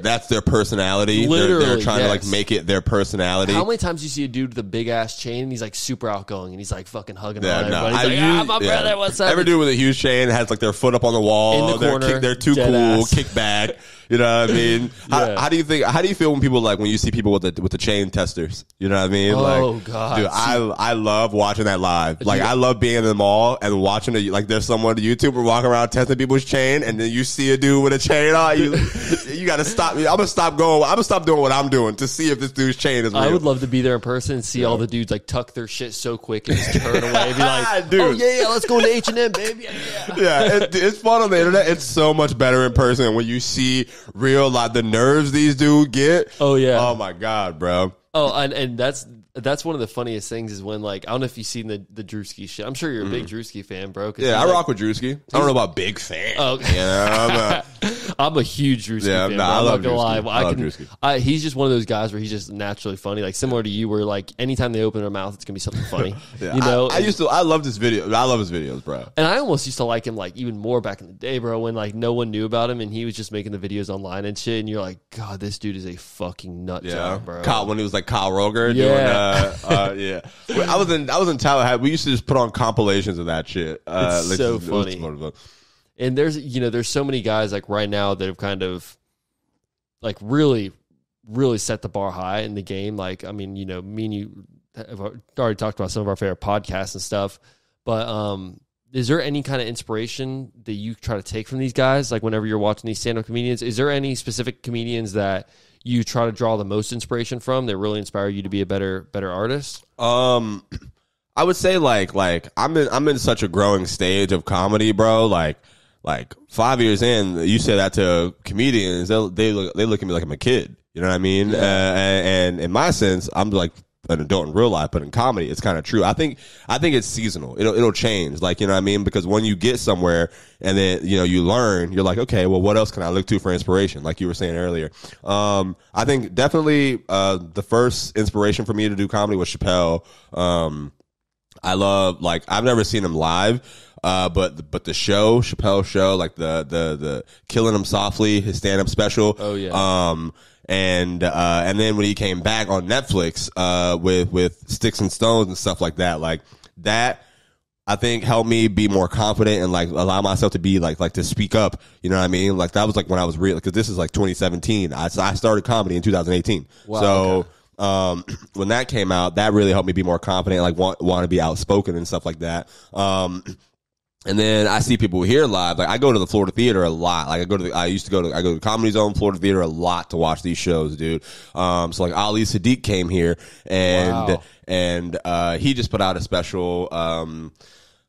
that's their personality. Literally, they're trying to like make it their personality. How many times do you see a dude with a big ass chain and he's like super outgoing and he's like fucking hugging on everybody? He's like, my brother, what's up? Every dude with a huge chain has like their foot up on the wall in the corner. They're too cool. Kick back. You know what I mean? How do you feel when you see people with the chain testers? You know what I mean? Oh God, dude, I love watching that live. Like I love being in the mall and watching it. Like there's someone YouTuber walking around testing people's chain, and then you see a dude with a chain on. You got to stop me. I'm gonna stop going. I'm gonna stop doing what I'm doing to see if this dude's chain is real. I would love to be there in person and see all the dudes like tuck their shit so quick and just turn away and be like, dude, oh yeah, let's go to H&M, baby. Yeah, it's fun on the internet. It's so much better in person when you see real, like the nerves these dudes get. Oh yeah. Oh my God, bro. Oh, and that's one of the funniest things is when, like, I don't know if you've seen the Drewski shit. I'm sure you're a big Drewski fan, bro. Yeah, I rock with Drewski. I don't know about big fan. Oh, okay. I'm a huge Drewski fan. Yeah, I love Drewski. I love Drewski. He's just one of those guys where he's just naturally funny, like similar to you, where like anytime they open their mouth, it's gonna be something funny. Yeah, you know, I love this video. I love his videos, bro. And I almost used to like him like even more back in the day, bro, when like no one knew about him and he was just making the videos online and shit. And you're like, God, this dude is a fucking nut job, bro. When he was like Kyle Roger doing. Yeah, I was in Tallahassee. We used to just put on compilations of that shit. It's so funny. And there's so many guys like right now that have kind of like really, really set the bar high in the game. Like, I mean, you know, me and you have already talked about some of our favorite podcasts and stuff. But is there any kind of inspiration that you try to take from these guys? Like whenever you're watching these stand-up comedians, is there any specific comedians that you try to draw the most inspiration from that really inspire you to be a better artist? I would say like I'm in such a growing stage of comedy, bro. Like 5 years in, you say that to comedians, they look at me like I'm a kid. You know what I mean? Yeah. And in my sense, I'm like an adult in real life, but in comedy, it's kind of true. I think it's seasonal. It'll change. Like, you know what I mean? Because when you get somewhere and then, you know, you learn, you're like, okay, well, what else can I look to for inspiration? Like you were saying earlier. I think definitely, the first inspiration for me to do comedy was Chappelle. I love, like, I've never seen him live. But the show, Chappelle show, like the Killing Him Softly, his stand-up special. Oh yeah. And then when he came back on Netflix, with Sticks and Stones and stuff like that, like that I think helped me be more confident and like allow myself to be like to speak up. You know what I mean? Like that was like when I was real, because this is like 2017. I started comedy in 2018. Wow, so when that came out, that really helped me be more confident, like want to be outspoken and stuff like that. And then I see people here live. Like I go to the Florida Theater a lot. Like I go to the Comedy Zone, Florida Theater a lot to watch these shows, dude. So like Ali Sadiq came here and he just put out a special,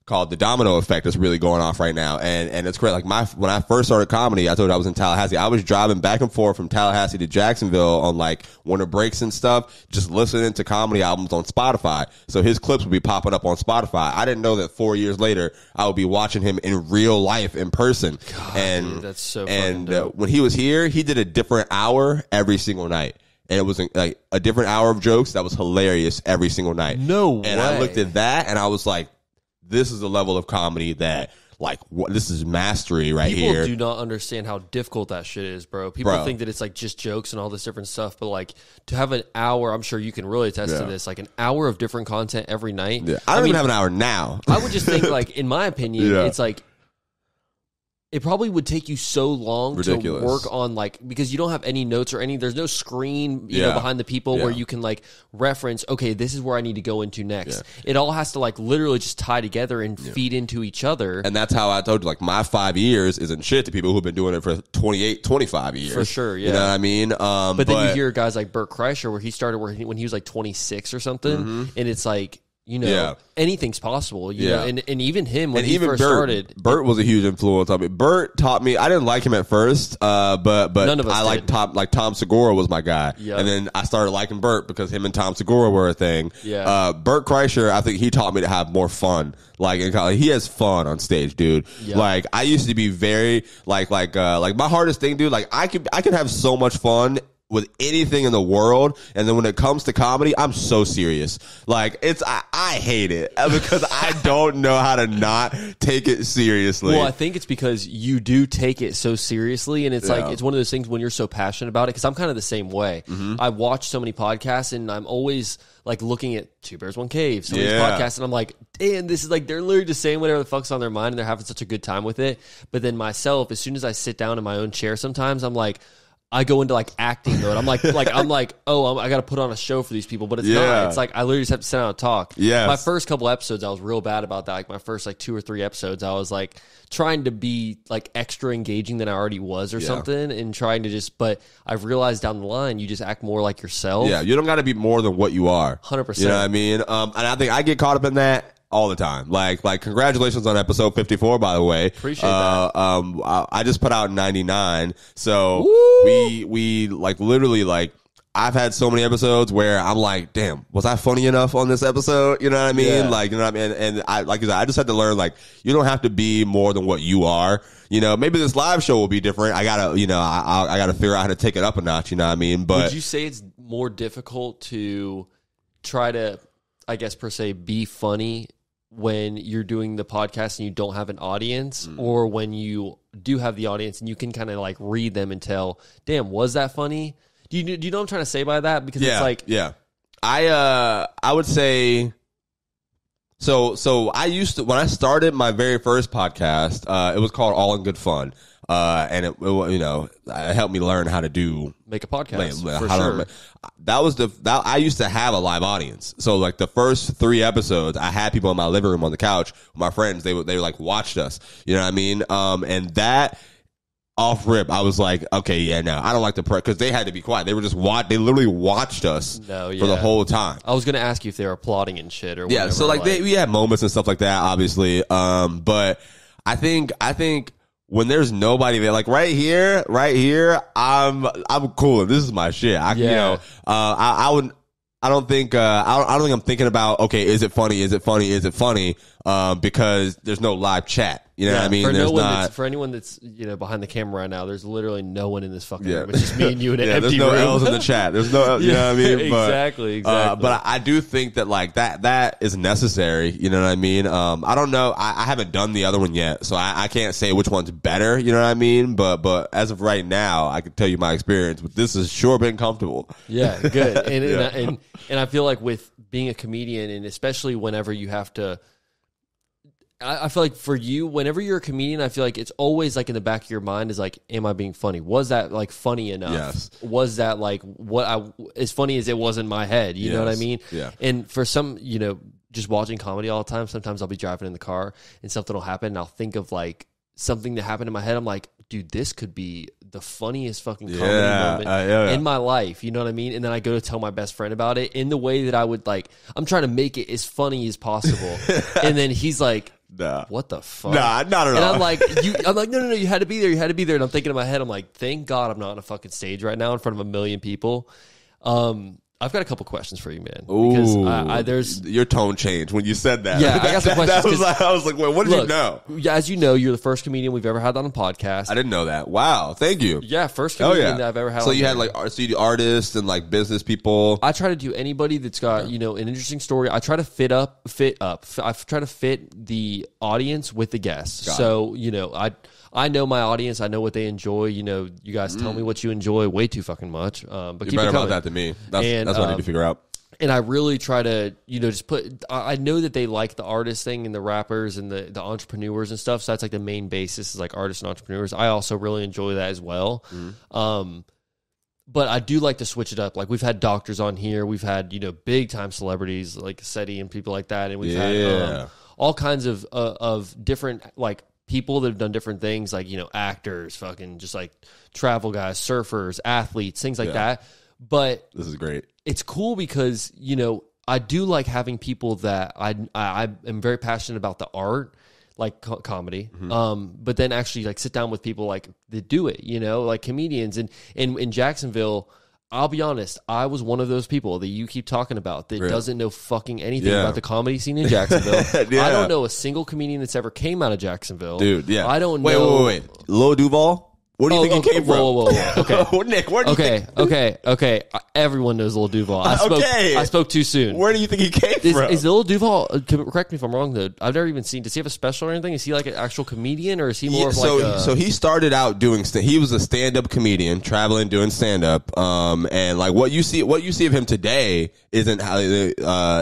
called The Domino Effect that's really going off right now. And it's great. Like when I first started comedy, I told you I was in Tallahassee. I was driving back and forth from Tallahassee to Jacksonville on like winter breaks and stuff, just listening to comedy albums on Spotify. So his clips would be popping up on Spotify. I didn't know that 4 years later I would be watching him in real life in person. God, dude, that's so fucking dope. When he was here, he did a different hour every single night. And it was like a different hour of jokes that was hilarious every single night. No way. And I looked at that and I was like, this is a level of comedy that, like, this is mastery here. People do not understand how difficult that shit is, bro. People think that it's, like, just jokes and all this different stuff. But, like, to have an hour, I'm sure you can really attest to this, like, an hour of different content every night. Yeah. I don't even have an hour now. I would just think, like, in my opinion, it's, like, it probably would take you so long to work on, like, because you don't have any notes or there's no screen, you know, behind the people where you can, like, reference, okay, this is where I need to go into next. Yeah. It all has to, like, literally just tie together and feed into each other. And that's how I told you, like, my 5 years isn't shit to people who've been doing it for 28, 25 years. For sure, yeah. You know what I mean? But then you hear guys like Bert Kreischer where he started when he was, like, 26 or something, and it's like, you know, anything's possible, you know, and even him when he first started. Bert was a huge influence on me. Bert taught me, I didn't like him at first, but none of us I liked Tom Segura was my guy. Yep. And then I started liking Bert because him and Tom Segura were a thing. Yeah. Bert Kreischer, I think he taught me to have more fun. Like in college, he has fun on stage, dude. Yep. Like I used to be very like my hardest thing, dude, like I could have so much fun with anything in the world, and then when it comes to comedy, I'm so serious. Like I hate it because I don't know how to not take it seriously. Well, I think it's because you do take it so seriously, and it's like it's one of those things when you're so passionate about it. Because I'm kind of the same way. Mm-hmm. I watch so many podcasts, and I'm always like looking at Two Bears One Cave, some of these podcasts, and I'm like, damn, this is like they're literally just saying whatever the fuck's on their mind, and they're having such a good time with it. But then myself, as soon as I sit down in my own chair, sometimes I'm like, I go into like acting mode. I'm like, oh, I got to put on a show for these people, but it's not. It's like I literally just have to sit down and talk. Yes. My first couple episodes, I was real bad about that. Like my first like 2 or 3 episodes, I was like trying to be like extra engaging than I already was or something, and trying to just. But I've realized down the line, you just act more like yourself. Yeah, you don't got to be more than what you are. 100%. You know what I mean? And I think I get caught up in that all the time. Like congratulations on episode 54, by the way. Appreciate that. I just put out 99. So we like literally like I've had so many episodes where I'm like, damn, was I funny enough on this episode? You know what I mean? Yeah. Like, you know what I mean? And I, like I said, I just had to learn, like, you don't have to be more than what you are. You know, maybe this live show will be different. I gotta, you know, I gotta figure out how to take it up a notch. You know what I mean? But would you say it's more difficult to try to, I guess, per se, be funny when you're doing the podcast and you don't have an audience, or when you do have the audience and you can kind of like read them and tell, damn, was that funny? Do you know what I'm trying to say by that? Because it's like, I would say, so I used to, when I started my very first podcast, it was called All in Good Fun. And it you know, it helped me learn how to make a podcast. For sure. I used to have a live audience. So like the first 3 episodes, I had people in my living room on the couch, my friends, they like watched us, you know what I mean? And that off rip, I was like, okay, yeah, no, I don't like the because they had to be quiet. They were just they literally watched us for the whole time. I was going to ask you if they were applauding and shit or whatever. Yeah. So like we had moments and stuff like that, obviously. But I think when there's nobody there, like right here, I'm cool. This is my shit. You know, I don't think I'm thinking about, okay, is it funny? Because there's no live chat. You know what I mean? For anyone that's, you know, behind the camera right now, there's literally no one in this fucking room. It's just me and you in an empty room. There's no L's in the chat. There's no, you know what I mean? But, exactly. But I do think that like that is necessary. You know what I mean? I don't know. I haven't done the other one yet, so I can't say which one's better. You know what I mean? But as of right now, I can tell you my experience. But this has sure been comfortable. Yeah, good. And I feel like with being a comedian, and especially whenever you have to I feel like for you, whenever you're a comedian, I feel like it's always like in the back of your mind is like, am I being funny? Was that like funny enough? Yes. Was that like as funny as it was in my head? You know what I mean? Yeah. And for some, just watching comedy all the time, sometimes I'll be driving in the car and something will happen and I'll think of like something that happened in my head. I'm like, dude, this could be the funniest fucking comedy moment in my life. You know what I mean? And then I go to tell my best friend about it in the way that I would like, I'm trying to make it as funny as possible. And then he's like, nah. What the fuck? Nah, not at all. And I'm like, no, you had to be there. You had to be there. And I'm thinking in my head, I'm like, thank God I'm not on a fucking stage right now in front of a million people. I've got a couple questions for you, man. Because there's your tone changed when you said that. Yeah, I got some questions. I was like, wait, what did you know? Yeah, as you know, you're the first comedian we've ever had on a podcast. I didn't know that. Wow, thank you. Yeah, first comedian that I've ever had. So you had like artists and like business people. I try to do anybody that's got an interesting story. I try to fit up. I try to fit the audience with the guests. So I know my audience. I know what they enjoy. You guys tell me what you enjoy way too fucking much. But you're better about that than me. That's what I need to figure out. And I really try to, just put. I know that they like the artist thing and the rappers and the entrepreneurs and stuff. So that's like the main basis is like artists and entrepreneurs. I also really enjoy that as well. Mm-hmm. But I do like to switch it up. Like we've had doctors on here. We've had big time celebrities like SETI and people like that. And we've had all kinds of different like people that have done different things, like actors, fucking just like travel guys, surfers, athletes, things like that. But this is great. It's cool because I do like having people that I am very passionate about the art, like comedy. Mm-hmm. But then actually like sit down with people like that do it, like comedians. And in Jacksonville, I'll be honest, I was one of those people that you keep talking about that doesn't know fucking anything about the comedy scene in Jacksonville. I don't know a single comedian that's ever came out of Jacksonville. Dude, yeah. I don't know. Wait. Lil Duval? Where do you think he came from? Whoa. Okay. Nick, where do you think? Okay. Everyone knows Lil Duval. I spoke too soon. Where do you think he came from? Is Lil Duval, correct me if I'm wrong, though, I've never even seen, does he have a special or anything? Is he like an actual comedian or is he more of like a... So he started out doing, he was a stand-up comedian, traveling, doing stand-up. And like what you see of him today isn't how,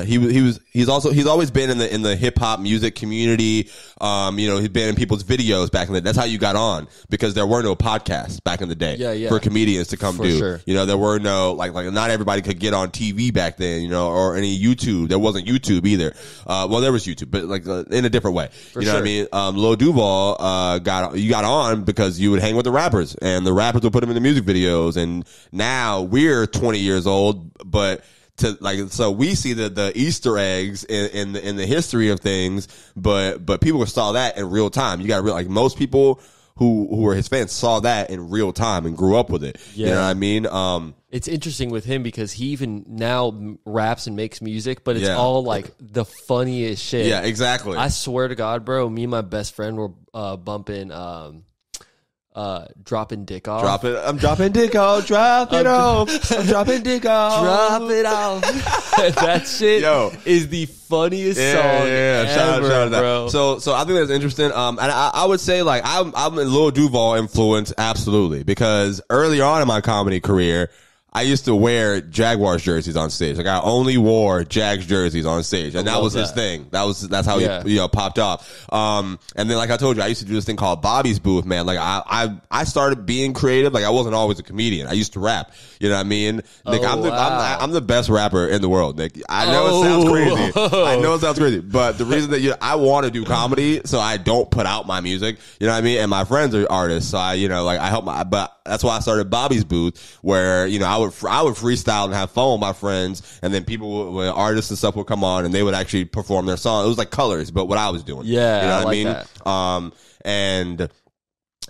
he's always been in the hip-hop music community. He's been in people's videos back in the, that's how you got on, because there were no podcasts back in the day for comedians to come do. Sure. There were no like not everybody could get on TV back then, or any YouTube. There wasn't YouTube either. Well, there was YouTube, but like in a different way. What I mean? Lil Duval got on because you would hang with the rappers, and the rappers would put him in the music videos. And now we're 20 years old, but so we see the Easter eggs in the history of things, but people saw that in real time. You got to realize, like, most people who were his fans saw that in real time and grew up with it. Yeah. You know what I mean? It's interesting with him because he even now raps and makes music, but it's all like the funniest shit. Yeah, exactly. I swear to God, bro, me and my best friend were bumping dropping dick off. I'm dropping dick off. Drop it off. I'm dropping dick off. Drop it off. That shit is the funniest song ever, shout out bro. So I think that's interesting. And I would say like I'm a Lil Duval influence, absolutely, because early on in my comedy career, I used to wear Jaguars jerseys on stage. Like I only wore Jags jerseys on stage, and that was his thing. That's how he popped off. And then, like I told you, I used to do this thing called Bobby's Booth, man. Like I started being creative. Like I wasn't always a comedian. I used to rap. You know what I mean? Nick, I'm the best rapper in the world, Nick. I know it sounds crazy. I know it sounds crazy, but the reason that I want to do comedy, so I don't put out my music. You know what I mean? And my friends are artists, so I help but that's why I started Bobby's Booth, where I would freestyle and have fun with my friends, and then when artists and stuff would come on and they would actually perform their song. It was like Colors, but what I was doing. Yeah, you know what I mean? That. And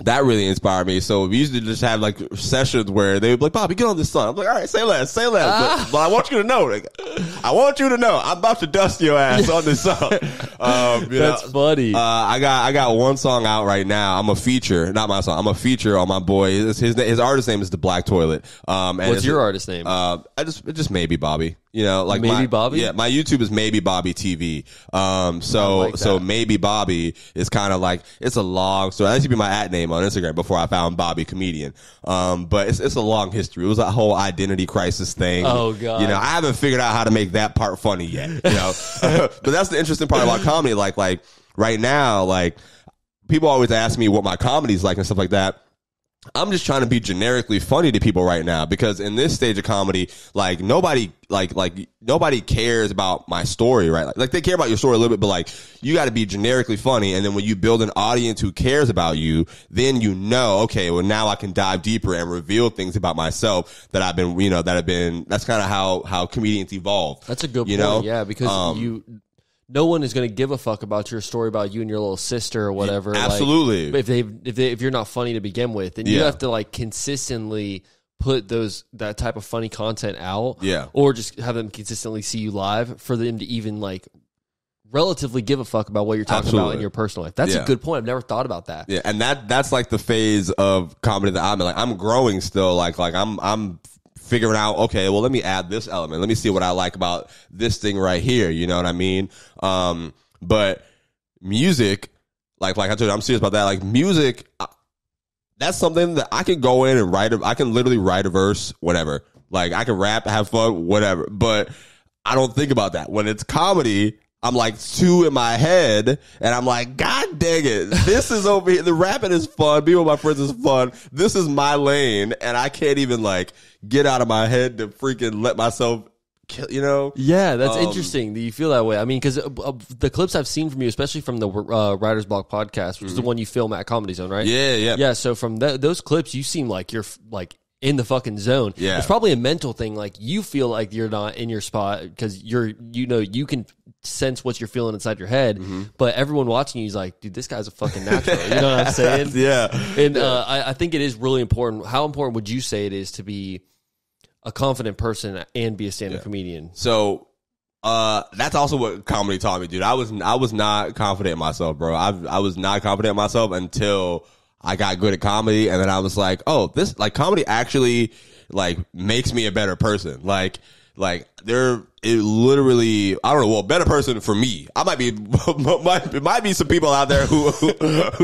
that really inspired me. So we used to just have like sessions where they would be like, Bobby, get on this song. I'm like, all right, say less. But I want you to know, I'm about to dust your ass on this song. That's funny. I got one song out right now. I'm a feature, not my song. I'm a feature on my boy. His artist name is The Black Toilet. And what's your artist name? Just Maybe Bobby. Like Maybe Bobby? Yeah, my YouTube is Maybe Bobby TV. So Maybe Bobby is kind of like, it's a long story. That used to be my at name on Instagram before I found Bobby Comedian. But it's a long history. It was a whole identity crisis thing. Oh God. I haven't figured out how to make that part funny yet, But that's the interesting part about comedy. Like right now, like, people always ask me what my comedy's like and stuff like that. I'm just trying to be generically funny to people right now, because in this stage of comedy, like nobody cares about my story, right? Like they care about your story a little bit, but like you got to be generically funny. And then when you build an audience who cares about you, then you know, okay, well now I can dive deeper and reveal things about myself that I've been, that's kind of how comedians evolve. That's a good point. Yeah, because no one is going to give a fuck about your story about you and your little sister or whatever. Absolutely. Like, if you're not funny to begin with, then you have to like consistently put that type of funny content out. Yeah. Or just have them consistently see you live for them to even like relatively give a fuck about what you're talking about in your personal life. That's a good point. I've never thought about that. Yeah. And that's like the phase of comedy that I'm in. Like I'm growing still. Like I'm figuring out, okay, well, let me add this element. Let me see what I like about this thing right here. You know what I mean? But music, like I told you, I'm serious about that. Like music, that's something that I can go in and I can literally write a verse, whatever. Like I can rap, have fun, whatever. But I don't think about that. When it's comedy, I'm like two in my head, and I'm like, God dang it, this is over here. The rapping is fun. Being with my friends is fun. This is my lane, and I can't even like get out of my head to freaking let myself kill, Yeah, that's interesting that you feel that way. I mean, because the clips I've seen from you, especially from the Writer's Block podcast, which is the one you film at Comedy Zone, right? Yeah. Yeah, so from those clips, you seem like you're like in the fucking zone. Yeah. It's probably a mental thing. Like you feel like you're not in your spot because you can sense what you're feeling inside your head, but everyone watching you is like, dude, this guy's a fucking natural. You know what I'm saying? Yeah. And I think it is really important. How important would you say it is to be a confident person and be a stand-up comedian? So that's also what comedy taught me, dude. I was not confident in myself, bro. I was not confident in myself until I got good at comedy, and then I was like, oh, this like comedy actually like makes me a better person. Like it literally, I don't know, well, better person for me. I might be, might be some people out there who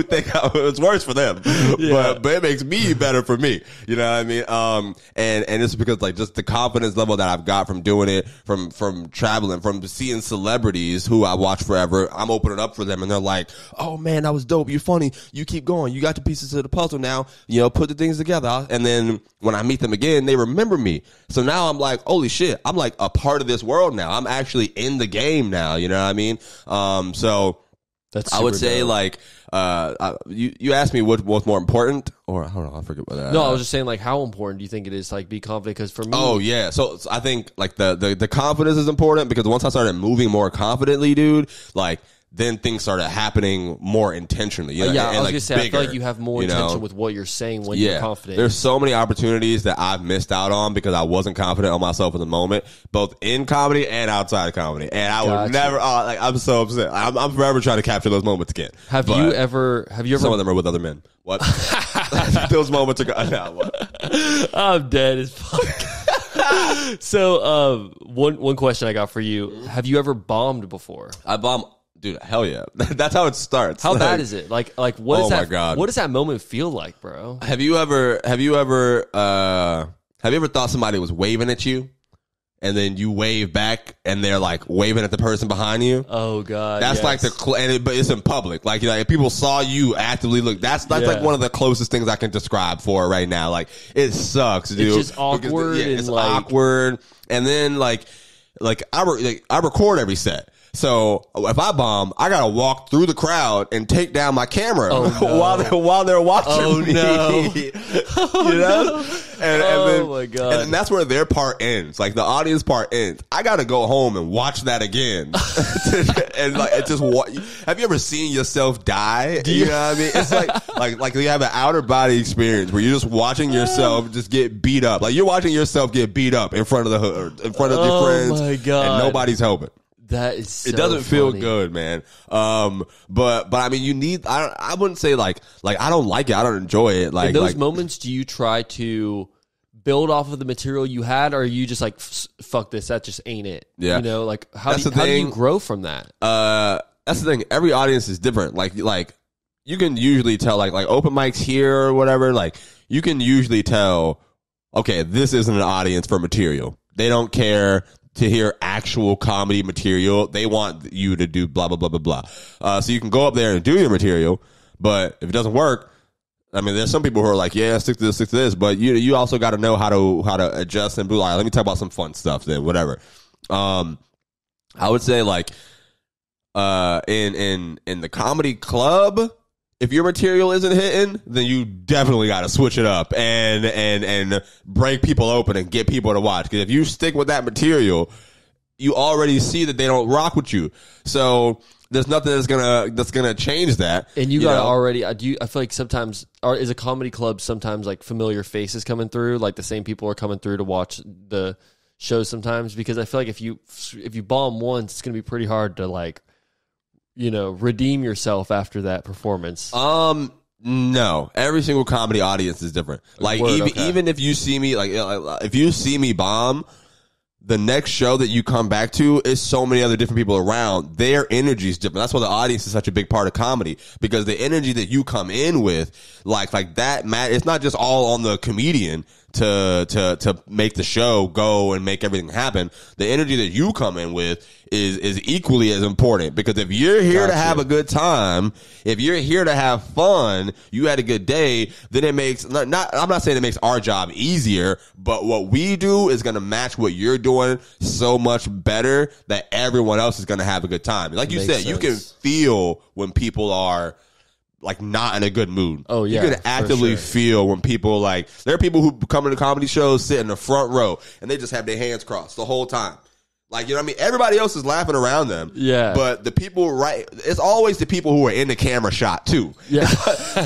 think it's worse for them, but it makes me better for me. You know what I mean? And it's because like just the confidence level that I've got from doing it, from traveling, from seeing celebrities who I watch forever. I'm opening up for them and they're like, oh man, that was dope. You're funny. You keep going. You got the pieces of the puzzle now, put the things together. And then when I meet them again, they remember me. So now I'm like, holy shit, I'm like a part of this world now. I'm actually in the game now. You know what I mean? So that's I would say dope. Like, you asked me what's more important, or I don't know, I forget what that. No, I was just saying like how important do you think it is to like be confident? Because for me, oh yeah, so I think like the confidence is important, because once I started moving more confidently, dude, like then things started happening more intentionally. I was like gonna say, bigger, I feel like you have more intention with what you're saying when you're confident. There's so many opportunities that I've missed out on because I wasn't confident on myself in the moment, both in comedy and outside of comedy. And I would never, I'm so upset. I'm forever trying to capture those moments again. Have you ever? Some of them are with other men. What? Those moments are gone. What? I'm dead as fuck. So, one question I got for you: have you ever bombed before? I bombed. Dude, hell yeah. That's how it starts. How bad is it? Like what is that? Oh my God. What does that moment feel like, bro? Have you ever thought somebody was waving at you and then you wave back and they're like waving at the person behind you? Oh God. That's like but it's in public. Like, if people saw you actively look, that's like one of the closest things I can describe for it right now. Like, it sucks, dude. It's just awkward. It's awkward. And then like I record every set. So if I bomb, I gotta walk through the crowd and take down my camera while they're watching me. No. And then, my God. And then that's where their part ends. Like the audience part ends. I gotta go home and watch that again. And like it just have you ever seen yourself die? You know what I mean? It's like you have an outer body experience where you're just watching yourself just get beat up. Like you're watching yourself get beat up in front of your friends. Oh my God. And nobody's helping. That is so it doesn't feel funny. good, man. But I mean, you need. I wouldn't say like I don't like it. I don't enjoy it. Like in those moments, do you try to build off of the material you had, or are you just like fuck this? That just ain't it. Yeah. Like how do you grow from that? That's the thing. Every audience is different. Like you can usually tell like open mics here or whatever. Like you can usually tell. Okay, this isn't an audience for material. They don't care. to hear actual comedy material. They want you to do blah, blah, blah, blah, blah. So you can go up there and do your material, but if it doesn't work, I mean, there's some people who are like, yeah, stick to this, but you also got to know how to adjust and be like, let me talk about some fun stuff then, whatever. I would say like, in the comedy club, if your material isn't hitting, then you definitely got to switch it up and break people open and get people to watch. Because if you stick with that material, you already see that they don't rock with you. So there's nothing that's gonna change that. And you gotta already. I feel like sometimes is a comedy club sometimes like familiar faces coming through, like the same people are coming through to watch the shows sometimes. Because I feel like if you bomb once, it's gonna be pretty hard to like, redeem yourself after that performance. No, every single comedy audience is different. Like even if you see me if you see me bomb, the next show that you come back to is so many other different people around. Their energy is different. That's why the audience is such a big part of comedy, because the energy that you come in with, like that, it's not just all on the comedian to make the show go and make everything happen. The energy that you come in with is equally as important, because if you're here to have a good time, if you're here to have fun, you had a good day, then it makes I'm not saying it makes our job easier, but what we do is going to match what you're doing so much better that everyone else is going to have a good time. Like you said, you can feel when people are like not in a good mood. Oh yeah, you can actively feel when people like, there are people who come into comedy shows, sit in the front row, and they just have their hands crossed the whole time. Like, you know what I mean? Everybody else is laughing around them. Yeah. But the people, it's always the people who are in the camera shot too. Yeah.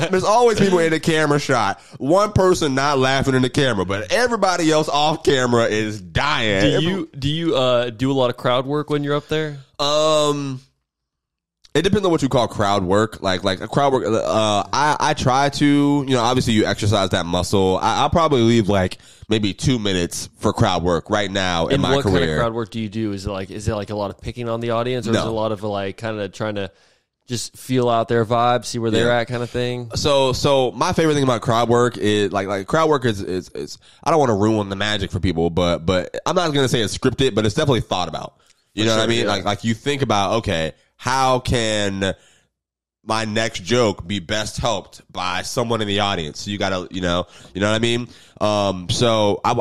There's always people in the camera shot. One person not laughing in the camera, but everybody else off camera is dying. Do you do a lot of crowd work when you're up there? It depends on what you call crowd work. Like a crowd work, I try to, obviously you exercise that muscle. I'll probably leave like maybe 2 minutes for crowd work right now in my career. What kind of crowd work do you do? Is it like a lot of picking on the audience, or is it a lot of like kind of trying to just feel out their vibe, see where they're at kind of thing? So my favorite thing about crowd work is like crowd work is I don't want to ruin the magic for people, but I'm not going to say it's scripted, but it's definitely thought about. You know what I mean? Yeah. Like you think about, okay, how can my next joke be best helped by someone in the audience? So you gotta, you know what I mean? So I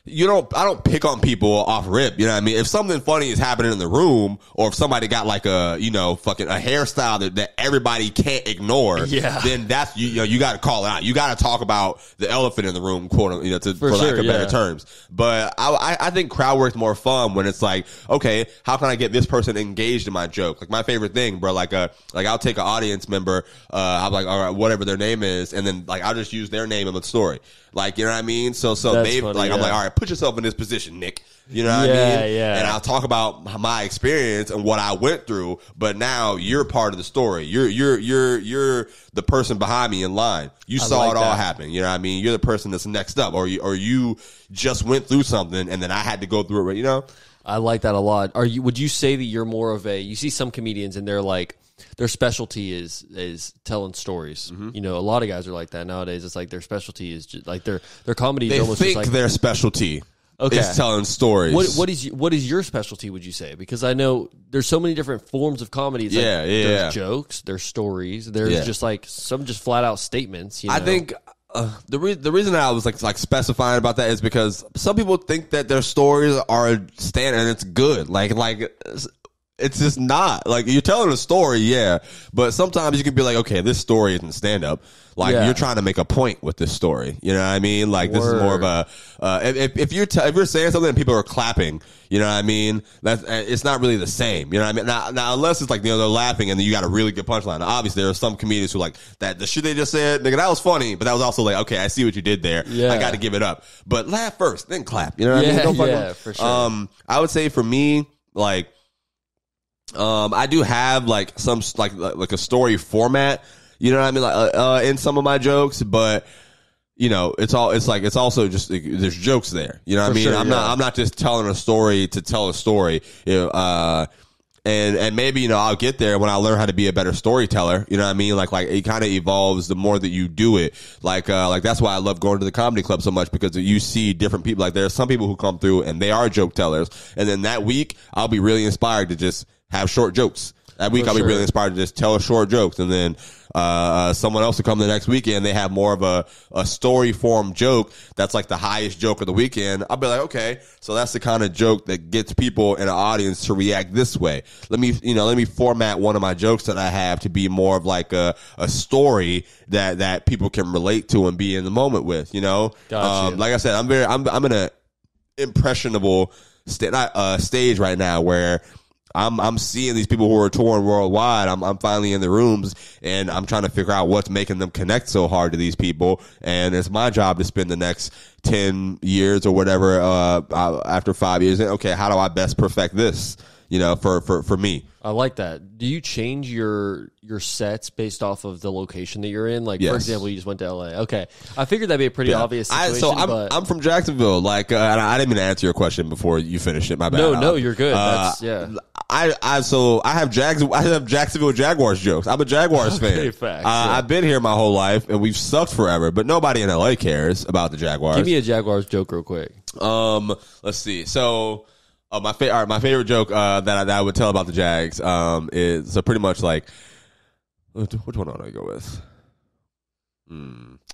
don't pick on people off rip. You know what I mean? If something funny is happening in the room, or if somebody got like fucking a hairstyle that everybody can't ignore, then that's, you got to call it out. You got to talk about the elephant in the room, quote, for lack of better terms. But I think crowd work's more fun when it's like, okay, how can I get this person engaged in my joke? Like my favorite thing, bro, like I'll take an audience member, I'm like, all right, whatever their name is, and then like I'll just use their name in the story. Like, you know what I mean? So they funny, I'm like, all right, put yourself in this position, Nick. You know what I mean? Yeah. And I'll talk about my experience and what I went through, but now you're part of the story. You're the person behind me in line. You saw it all happen. You know what I mean? You're the person that's next up, or you just went through something and then I had to go through it, I like that a lot. Would you say that you're more of you see some comedians and they're like, their specialty is telling stories. Mm-hmm. A lot of guys are like that nowadays. It's like their specialty is just like their comedy. They almost think just like their specialty is telling stories. What is your specialty? Would you say? Because I know there's so many different forms of comedy. It's there's jokes, there's stories, there's just like some just flat out statements. I think the reason that I was like specifying about that is because some people think that their stories are standard and it's good. Like. It's just not. Like, you're telling a story, but sometimes you can be like, okay, this story isn't stand-up. Like, you're trying to make a point with this story. You know what I mean? Like, this is more of a, if you're saying something and people are clapping, you know what I mean? It's not really the same. You know what I mean? Now unless it's like, they're laughing and then you got a really good punchline. Now, obviously, there are some comedians who like, that the shit they just said, nigga, that was funny, but that was also like, okay, I see what you did there. Yeah. I got to give it up. But laugh first, then clap. You know what I mean? For sure. I would say for me, like, I do have like some like a story format, you know what I mean, like in some of my jokes, but it's also just there's jokes there, you know what I mean? Sure, I'm not just telling a story to tell a story. And maybe, you know, I'll get there when I learn how to be a better storyteller. You know what I mean? Like it kind of evolves the more that you do it. Like that's why I love going to the comedy club so much, because you see different people. Like there are some people who come through and they are joke tellers. And then that week I'll be really inspired to just have short jokes. That week I'll be really inspired to just tell short jokes. And then someone else will come the next weekend. They have more of a story form joke that's like the highest joke of the weekend. I'll be like, okay, so that's the kind of joke that gets people in an audience to react this way. Let me format one of my jokes that I have to be more of like a story that people can relate to and be in the moment with, you know? Gotcha. Like I said, I'm in a impressionable stage right now where I'm seeing these people who are touring worldwide. I'm finally in the rooms and I'm trying to figure out what's making them connect so hard to these people. And it's my job to spend the next 10 years or whatever, after 5 years. Okay, how do I best perfect this, you know, for me? I like that. Do you change your sets based off of the location that you're in? Like, for example, you just went to LA. Okay. I figured that'd be a pretty obvious situation. I'm from Jacksonville. Like, and I didn't even answer your question before you finished it. My bad. No, you're good. I have Jacksonville Jaguars jokes. I'm a Jaguars fan. Facts, I've been here my whole life and we've sucked forever, but nobody in LA cares about the Jaguars. Give me a Jaguars joke real quick. Let's see. So, my favorite joke that I would tell about the Jags is so pretty much like, which one do I go with?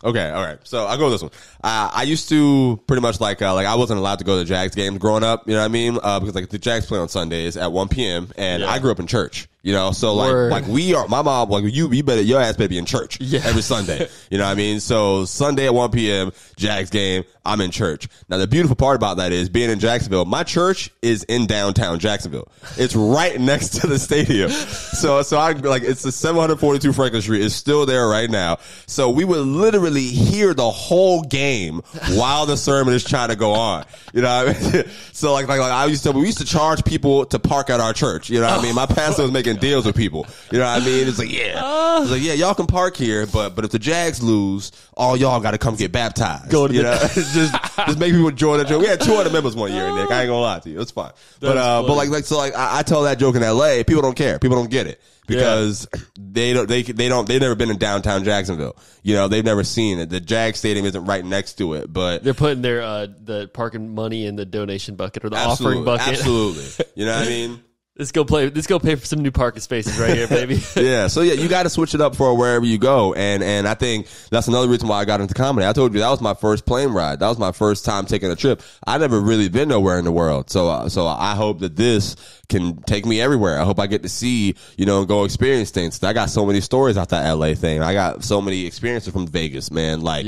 Okay, all right. So I'll go with this one. I used to pretty much like I wasn't allowed to go to the Jags games growing up. You know what I mean? Because like the Jags play on Sundays at 1 p.m. and I grew up in church. You know, so like my mom, like your ass better be in church every Sunday. You know what I mean? So Sunday at 1 p.m. Jags game, I'm in church. Now the beautiful part about that is being in Jacksonville, my church is in downtown Jacksonville. It's right next to the stadium. So I like, it's the 742 Franklin Street. It's still there right now. So we would literally hear the whole game while the sermon is trying to go on. You know what I mean? So like we used to charge people to park at our church. You know what I mean? My pastor was making deals with people. You know what I mean? It's like, y'all can park here, but if the Jags lose, all y'all got to come get baptized. Go to just make people enjoy that joke. We had 200 members one year, Nick. I ain't gonna lie to you. It's fine. But I tell that joke in LA. People don't care. People don't get it. Because they've never been in downtown Jacksonville. You know, they've never seen it. The Jag Stadium isn't right next to it, but they're putting their the parking money in the donation bucket or the offering bucket. Absolutely. You know what I mean? Let's go pay for some new parking spaces right here, baby. So you got to switch it up for wherever you go, and I think that's another reason why I got into comedy. I told you that was my first plane ride. That was my first time taking a trip. I never really been nowhere in the world, so I hope that this can take me everywhere. I hope I get to see, you know, and go experience things. I got so many stories out that LA thing. I got so many experiences from Vegas, man. Like,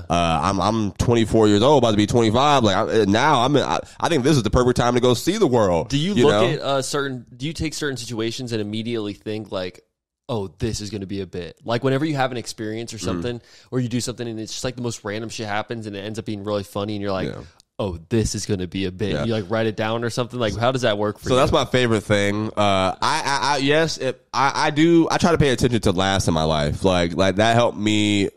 I'm 24 years old, about to be 25. Like I think this is the perfect time to go see the world. Do you look at do you take certain situations and immediately think like, oh, this is going to be a bit? Like whenever you have an experience or something, or you do something and it's just like the most random shit happens and it ends up being really funny and you're like, oh, this is going to be a bit. Yeah. You like write it down or something. Like, how does that work for you? So that's my favorite thing. I try to pay attention to laughs in my life. Like that helped me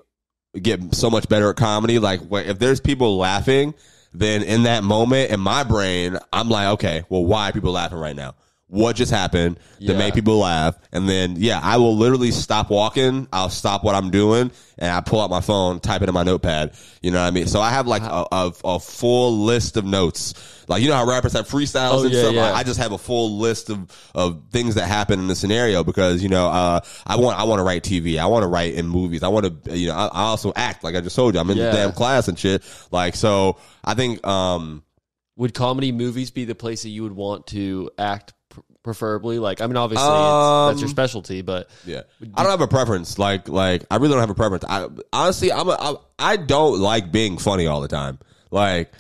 get so much better at comedy. Like if there's people laughing, then in that moment in my brain, I'm like, okay, well, why are people laughing right now? What just happened to make people laugh? And then, I will literally stop walking. I'll stop what I'm doing and I pull out my phone, type it in my notepad. You know what I mean? So I have like a full list of notes. Like, you know how rappers have freestyles and stuff? I just have a full list of things that happen in the scenario because, you know, I want to write TV. I want to write in movies. I want to, you know, I also act like I just told you. I'm in the damn class and shit. Like, so I think, would comedy movies be the place that you would want to act preferably? Like, I mean, obviously that's your specialty, but I don't have a preference. Like I really don't have a preference. Honestly, I don't like being funny all the time. Like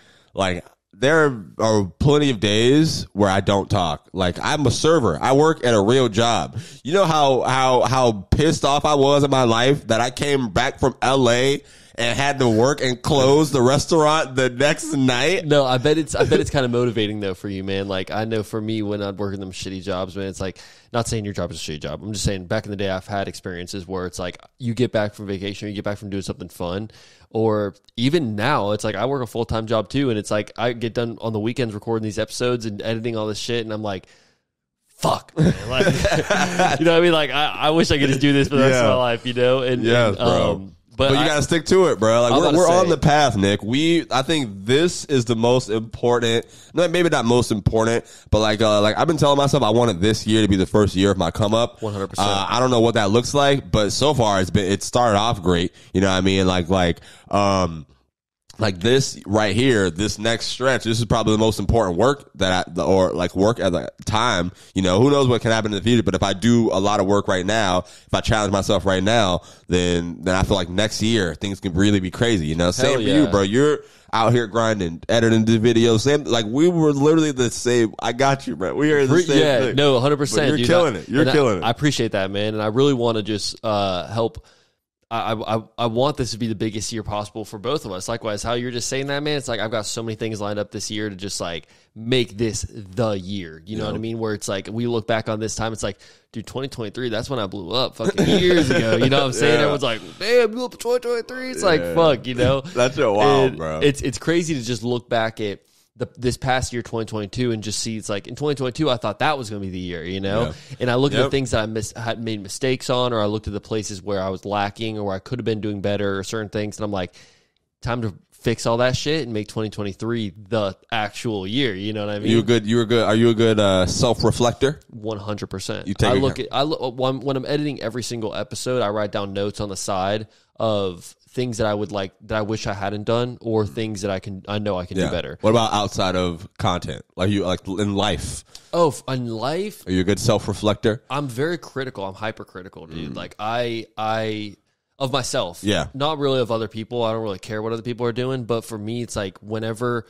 there are plenty of days where I don't talk. Like I'm a server. I work at a real job. You know how pissed off I was in my life that I came back from LA and had to work and close the restaurant the next night. No, I bet it's kind of motivating though for you, man. Like I know for me when I'd work in them shitty jobs, man, it's like, not saying your job is a shitty job. I'm just saying back in the day I've had experiences where it's like you get back from vacation, or you get back from doing something fun, or even now it's like I work a full-time job too, and it's like I get done on the weekends recording these episodes and editing all this shit, and I'm like, fuck, man. Like, you know what I mean? Like, I wish I could just do this for the rest of my life, you know? And, bro. But you gotta stick to it, bro. Like we're on the path, Nick. I think this is the most important. No, maybe not most important, but like I've been telling myself I wanted this year to be the first year of my come up. 100%. I don't know what that looks like, but so far it started off great. You know what I mean? Like this right here, this next stretch, this is probably the most important work work at the time. You know, who knows what can happen in the future, but if I do a lot of work right now, if I challenge myself right now, then I feel like next year things can really be crazy, you know? Same for you, bro. You're out here grinding, editing the videos. Same, like we were literally the same. I got you, bro. We are the same thing. No, 100%. You're killing it. You're killing it. I appreciate that, man. And I really want to just help. I want this to be the biggest year possible for both of us. Likewise, how you're just saying that, man, it's like I've got so many things lined up this year to just like make this the year. You know what I mean? Where it's like we look back on this time, it's like, dude, 2023, that's when I blew up fucking years ago. You know what I'm saying? Everyone's like, damn, blew up 2023. It's like, fuck, you know? That's so wild, bro. It's crazy to just look back at this past year, 2022, and just see it's like in 2022, I thought that was going to be the year, you know? Yeah. And I looked at the things that I had made mistakes on, or I looked at the places where I was lacking or where I could have been doing better or certain things. And I'm like, time to fix all that shit and make 2023 the actual year. You know what I mean? Are you a good self-reflector? 100%. When I'm editing every single episode, I write down notes on the side of things that I would like, that I wish I hadn't done, or things that I know I can do better. What about outside of content? Like in life? Oh, in life? Are you a good self-reflector? I'm very critical. I'm hypercritical, dude. Like I of myself. Yeah. Not really of other people. I don't really care what other people are doing. But for me, it's like whenever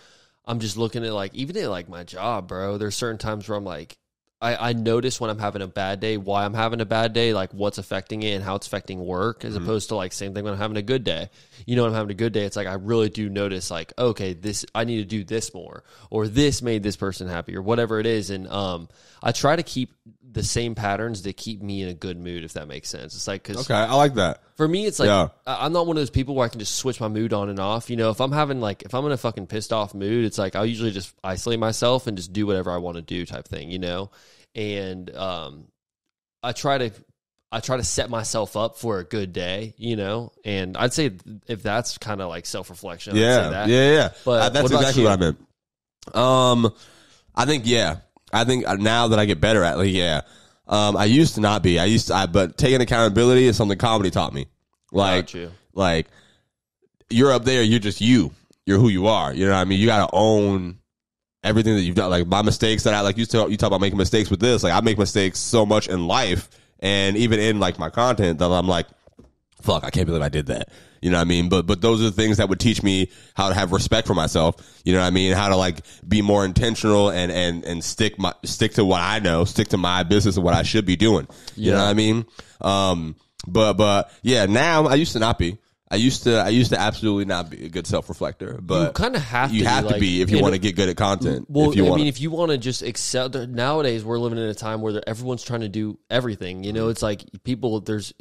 I'm just looking at like, even at like my job, bro, there's certain times where I'm like, I notice when I'm having a bad day, why I'm having a bad day, like what's affecting it and how it's affecting work, as opposed to like same thing when I'm having a good day. You know, when I'm having a good day, it's like I really do notice like, okay, I need to do this more, or this made this person happy, or whatever it is. And I try to keep the same patterns that keep me in a good mood, if that makes sense. It's like, okay, I like that. For me, it's like, I'm not one of those people where I can just switch my mood on and off. You know, if I'm in a fucking pissed off mood, it's like I'll usually just isolate myself and just do whatever I want to do type thing, you know? And I try to set myself up for a good day, you know? And I'd say if that's kind of like self-reflection, I'd say that. Yeah. But that's exactly what I meant. I think now that I get better at it, I used to not be. But taking accountability is something comedy taught me. Like you're up there, you're just you. You're who you are. You know what I mean? You got to own everything that you've done. Like my mistakes that you talk about making mistakes with this. Like I make mistakes so much in life, and even in like my content, that I'm like, fuck, I can't believe I did that. You know what I mean? But those are the things that would teach me how to have respect for myself. You know what I mean? How to like be more intentional and stick to what I know, stick to my business and what I should be doing. You know what I mean? But yeah, now I used to not be. I used to absolutely not be a good self-reflector, but you kind of have to. You have to be if you want to get good at content. Well, if you want to just excel, nowadays we're living in a time where everyone's trying to do everything. You know, it's like people. There's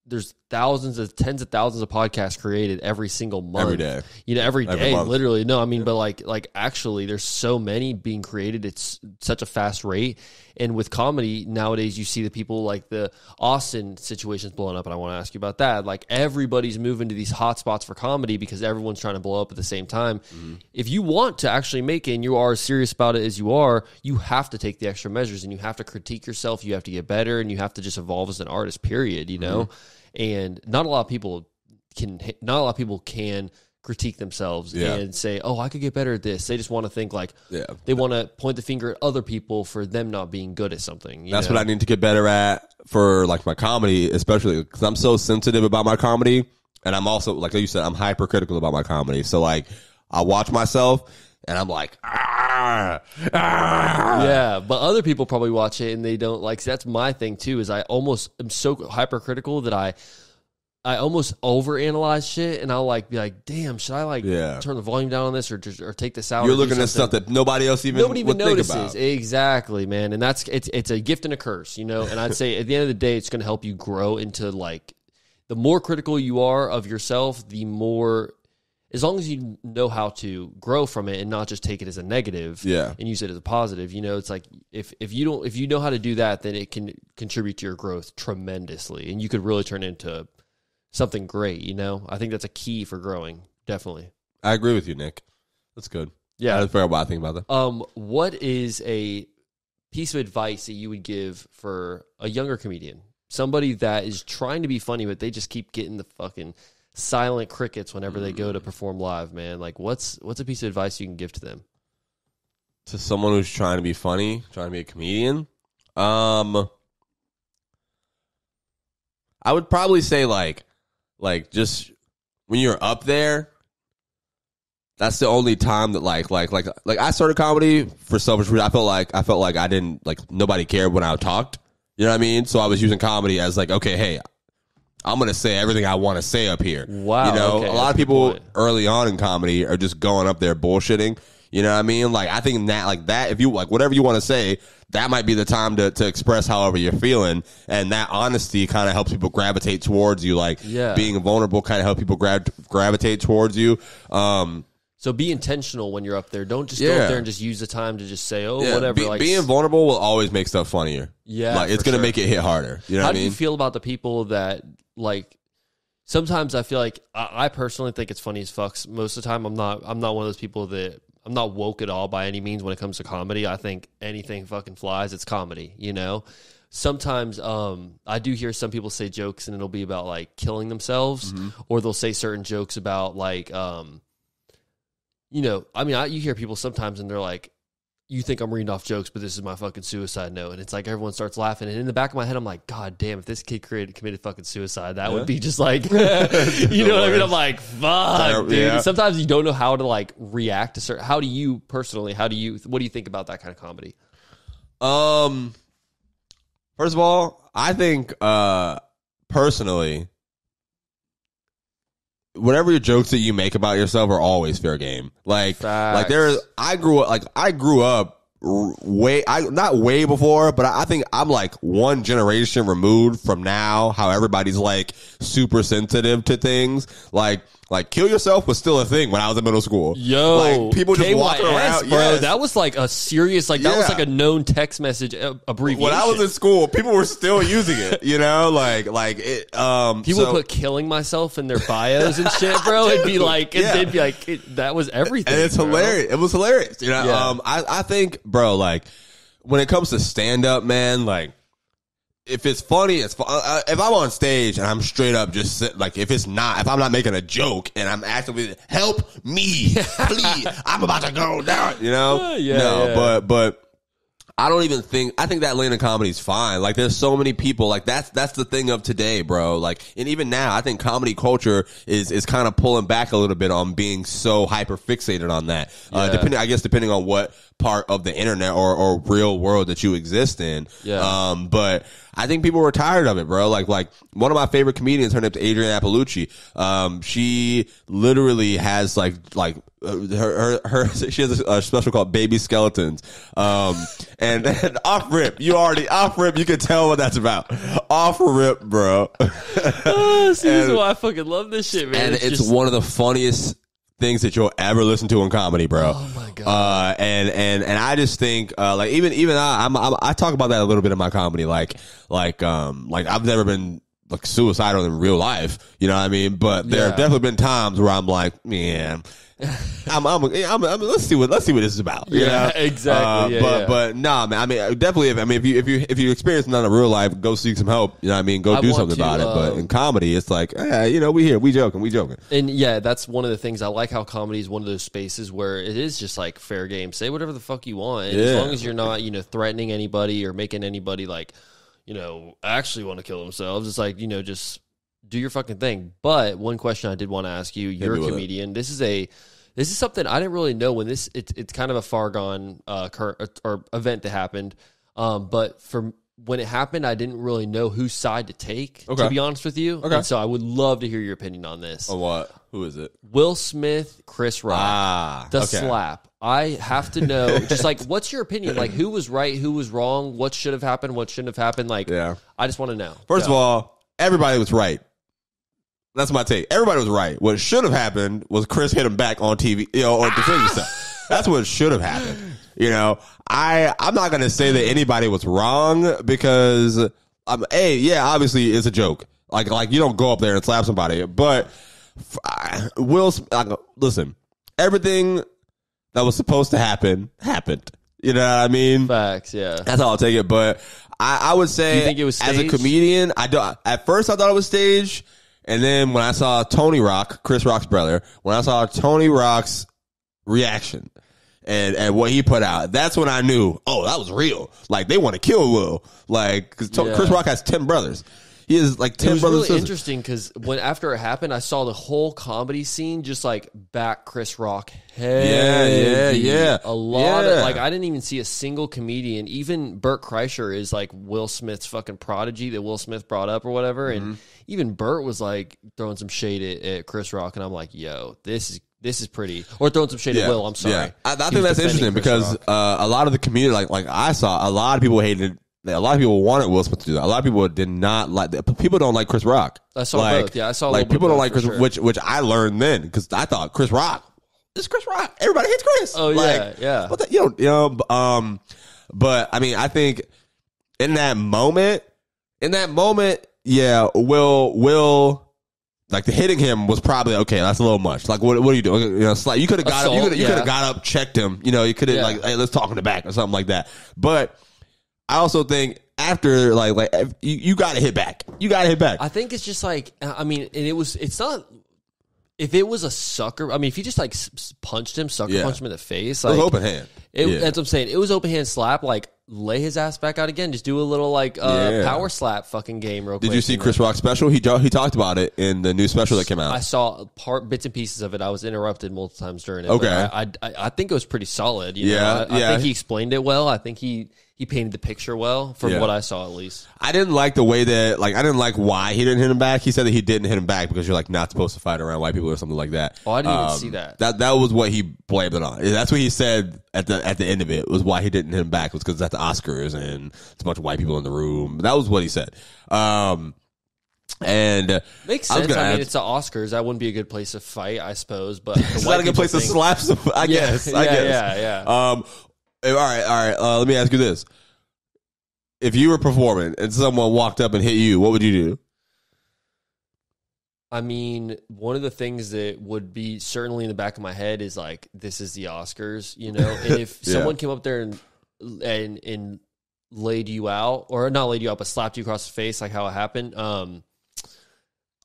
tens of thousands of podcasts created every single month. Every day. You know, every day, literally. No, I mean, but like actually there's so many being created. It's such a fast rate. And with comedy nowadays, you see the people like the Austin situation's blowing up, and I want to ask you about that. Like everybody's moving to these hot spots for comedy because everyone's trying to blow up at the same time. Mm-hmm. If you want to actually make it and you are as serious about it as you are, you have to take the extra measures and you have to critique yourself. You have to get better and you have to just evolve as an artist, period, you know? Mm-hmm. And not a lot of people can critique themselves and say, oh, I could get better at this. They just want to think like they want to point the finger at other people for them not being good at something. That's what I need to get better at for like my comedy, especially because I'm so sensitive about my comedy. And I'm also, like you said, I'm hypercritical about my comedy. So like I watch myself and I'm like, yeah, but other people probably watch it and they don't like. That's my thing too. Is I almost am so hypercritical that I almost overanalyze shit, and I'll like be like, damn, should I like turn the volume down on this or take this out? You're looking at stuff that nobody even notices. Think about. Exactly, man, and that's it's a gift and a curse, you know. And I'd say at the end of the day, it's going to help you grow into like the more critical you are of yourself, the more as long as you know how to grow from it and not just take it as a negative and use it as a positive, it's like if you know how to do that, then it can contribute to your growth tremendously, and you could really turn into something great. I think that's a key for growing. Definitely. I agree with you, Nick. That's good. Yeah. That's fair what I think about that. What is a piece of advice that you would give for a younger comedian? Somebody that is trying to be funny, but they just keep getting the fucking silent crickets whenever they go to perform live, man. Like, what's a piece of advice you can give to them? To someone who's trying to be funny, trying to be a comedian? I would probably say like just when you're up there, that's the only time that like I started comedy for selfish reasons. I felt like I didn't, like, nobody cared when I talked. You know what I mean? So I was using comedy as like, okay, hey, I'm going to say everything I want to say up here. Wow. Okay, a lot of people early on in comedy are just going up there bullshitting. You know what I mean? Like, I think that if you, like, whatever you want to say, that might be the time to express however you're feeling. And that honesty kind of helps people gravitate towards you. Like, being vulnerable kind of helps people gravitate towards you. So be intentional when you're up there. Don't just go up there and just use the time to just say, whatever. Being vulnerable will always make stuff funnier. Yeah. Like, it's going to make it hit harder. You know what I mean? How do you feel about the people that, like, sometimes I feel like I personally think it's funny as fucks. Most of the time, I'm not one of those people that, I'm not woke at all by any means when it comes to comedy. I think anything fucking flies. It's comedy, Sometimes I do hear some people say jokes and it'll be about, like, killing themselves, or they'll say certain jokes about, like, you hear people sometimes and they're like, you think I'm reading off jokes, but this is my fucking suicide note. And it's like everyone starts laughing. And in the back of my head, I'm like, God damn, if this kid committed fucking suicide, that would be just like, you know what I mean? I'm like, fuck, dude. Yeah. Sometimes you don't know how to, like, react to certain, what do you think about that kind of comedy? First of all, I think, personally, whatever your jokes that you make about yourself are always fair game. I grew up not way before, but I think I'm like one generation removed from now, how everybody's like super sensitive to things. Like kill yourself was still a thing when I was in middle school. Yo, like people just walking around, bro. Yes. That was like a serious, that was like a known text message abbreviation. When I was in school, people were still using it. People would put killing myself in their bios and shit, bro. It'd be like, they'd be like, that was everything. And it's hilarious. It was hilarious. I think, bro, like when it comes to stand up, man, like, if it's funny, it's fun. If I'm on stage and I'm straight up just if I'm not making a joke and I'm actively, help me, please, I'm about to go down, but I don't even think, I think that lane of comedy is fine. Like, there's so many people, like, that's the thing of today, bro. Like, and even now, I think comedy culture is kind of pulling back a little bit on being so hyper fixated on that. Depending on what part of the internet or real world that you exist in. Yeah. But I think people were tired of it, bro. Like one of my favorite comedians, her name's Adrienne Appalucci. She literally has she has a special called Baby Skeletons. And off rip, you can tell what that's about. Off rip, bro. This is why I fucking love this shit, man. And it's one of the funniest things that you'll ever listen to in comedy, bro. Oh my god. And I just think, even I talk about that a little bit in my comedy, like I've never been like suicidal in real life, you know what I mean? But there have definitely been times where I'm like, man, let's see what this is about. Exactly. But nah, man. I mean, definitely. If you experience none in real life, go seek some help. You know what I mean? Go do something about it. But in comedy, it's like, we here, we joking. And that's one of the things I like. How comedy is one of those spaces where it is just like fair game. Say whatever the fuck you want, as long as you're not, threatening anybody or making anybody like, actually want to kill themselves. It's like, just do your fucking thing. But one question I did want to ask you: you're a comedian. This is something I didn't really know when it's kind of a far gone or event that happened. But when it happened, I didn't really know whose side to take. Okay. To be honest with you, and so I would love to hear your opinion on this. On what? Who is it? Will Smith, Chris Rock, slap. I have to know, just like, what's your opinion? Like, who was right, who was wrong, what should have happened, what shouldn't have happened? Like, I just want to know. First of all, everybody was right. That's my take. Everybody was right. What should have happened was Chris hit him back on TV, or defending stuff. That's what should have happened. I'm not going to say that anybody was wrong because, obviously it's a joke. Like you don't go up there and slap somebody, but listen, everything that was supposed to happen happened. You know what I mean? Facts, yeah. That's how I'll take it. But I would say, do you think it was staged? As a comedian, at first I thought it was staged. And then when I saw Tony Rock, Chris Rock's brother, when I saw Tony Rock's reaction and what he put out, that's when I knew, that was real. Like, they want to kill Will. Like, because Chris Rock has 10 brothers. He has like 10 brothers. It was really interesting because after it happened, I saw the whole comedy scene just like back Chris Rock heavy. Yeah. A lot of, like, I didn't even see a single comedian. Even Bert Kreischer is like Will Smith's fucking prodigy that Will Smith brought up or whatever. And even Bert was like throwing some shade at Chris Rock. And I'm like, yo, this is pretty. Or throwing some shade at Will. I'm sorry. Yeah. I think that's interesting because a lot of the community, like I saw, a lot of people hated. A lot of people wanted Will Smith to do that. A lot of people did not like that. People don't like Chris Rock. I saw both. Yeah, I saw. Like people don't like Chris, which I learned then because I thought Chris Rock. It's Chris Rock. Everybody hates Chris. Oh yeah. But I mean, I think in that moment, Will. Like the hitting him was probably okay. That's a little much. Like what are you doing? You could have got up. You could have got up, checked him. You could have like, hey, let's talk in the back or something like that. But I also think after like you got to hit back. You got to hit back. I think it's just like, I mean, and it's not. If it was a sucker, I mean, if you just like punched him, punched him in the face, like, it was open hand. That's what I'm saying. It was open hand slap. Like, lay his ass back out again. Just do a little like power slap fucking game real quick. Did you see Chris Rock's special? He talked about it in the new special that came out. I saw bits and pieces of it. I was interrupted multiple times during it. Okay, I think it was pretty solid. I think he explained it well. I think he painted the picture well from what I saw, at least. I didn't like the way that, like, I didn't like why he didn't hit him back. He said that he didn't hit him back because you're like not supposed to fight around white people or something like that. Oh, I didn't even see that. That was what he blamed it on. That's what he said at the end of it, was why he didn't hit him back was because it's at the Oscars and it's a bunch of white people in the room. That was what he said. And makes sense. I mean, it's the Oscars. That wouldn't be a good place to fight, I suppose. But it's not a good place to slap some. I guess. Yeah. All right. Let me ask you this: if you were performing and someone walked up and hit you, what would you do? I mean, one of the things that would be certainly in the back of my head is like, this is the Oscars, And if someone came up there and laid you out, or not laid you out, but slapped you across the face, like how it happened,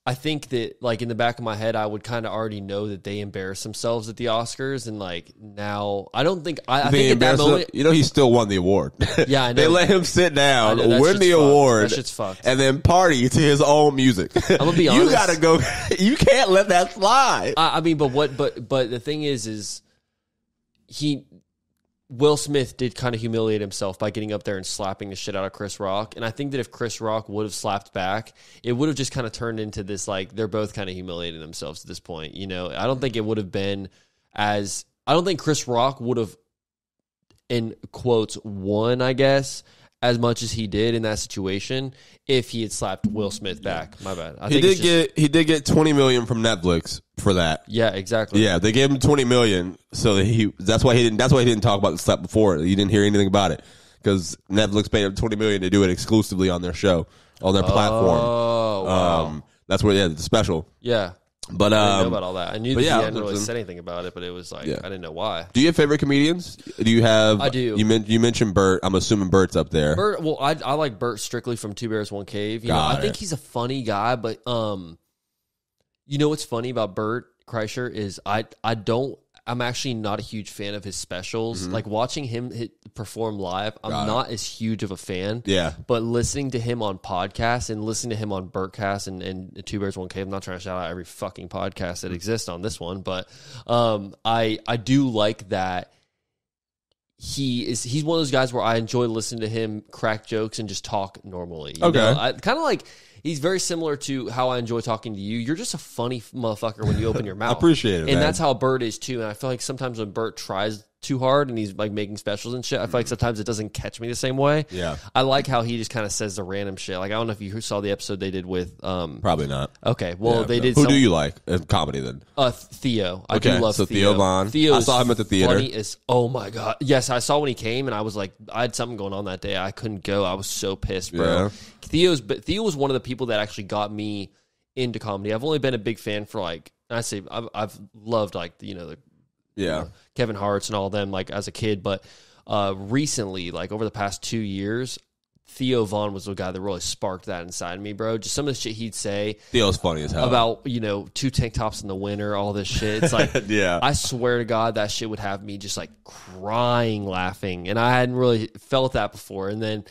I think that, like, in the back of my head, I would kind of already know that they embarrassed themselves at the Oscars, and like now, I don't think I think at that moment, he still won the award. Yeah, I know. They let him sit down, win the award, that shit's fucked, and then party to his own music. I'm gonna be honest. You gotta go. You can't let that slide. I mean, but the thing is Will Smith did kind of humiliate himself by getting up there and slapping the shit out of Chris Rock. And I think that if Chris Rock would have slapped back, it would have just kind of turned into this, like, they're both kind of humiliating themselves at this point. I don't think it would have been I don't think Chris Rock would have, in quotes, won, I guess, as much as he did in that situation if he had slapped Will Smith back. My bad. He did get $20 million from Netflix for that. Yeah, exactly. Yeah, they gave him $20 million, so that's why he didn't talk about the slap before. You didn't hear anything about it because Netflix paid him $20 million to do it exclusively on their show, on their platform. Oh, wow. That's where the special. Yeah. But I didn't know about all that. I knew that he hadn't really said anything about it, but it was like, I didn't know why. Do you have favorite comedians? Do you have? I do. You mentioned Bert. I'm assuming Bert's up there. Bert. Well, I like Bert strictly from Two Bears One Cave. I think he's a funny guy, but what's funny about Bert Kreischer is I'm actually not a huge fan of his specials. Mm-hmm. Like watching him perform live, I'm not as huge of a fan. Yeah. But listening to him on podcasts and listening to him on Bertcast and Two Bears One Cave, I'm not trying to shout out every fucking podcast that exists on this one, but I do like that he's one of those guys where I enjoy listening to him crack jokes and just talk normally. You know? I kind of like. He's very similar to how I enjoy talking to you. You're just a funny motherfucker when you open your mouth. I appreciate it, and that's how Bert is too. And I feel like sometimes when Bert tries too hard and he's like making specials and shit, I feel like sometimes it doesn't catch me the same way. Yeah. I like how he just kind of says the random shit. Like, I don't know if you saw the episode they did with probably not. Okay, well they did. Who do you like in comedy then? Theo. I do love Theo Von. I saw him at the theater. Funny as, oh my god. Yes, I saw when he came and I was like, I had something going on that day. I couldn't go. I was so pissed, bro. Yeah. Theo was one of the people that actually got me into comedy. I've only been a big fan for like, I've loved like Kevin Hart's and all of them like as a kid, but recently, like over the past 2 years, Theo Von was the guy that really sparked that inside me, bro. Just some of the shit he'd say. Theo's funny as hell. About, 2 tank tops in the winter, all this shit. It's like, I swear to God, that shit would have me just like crying, laughing. And I hadn't really felt that before. And then,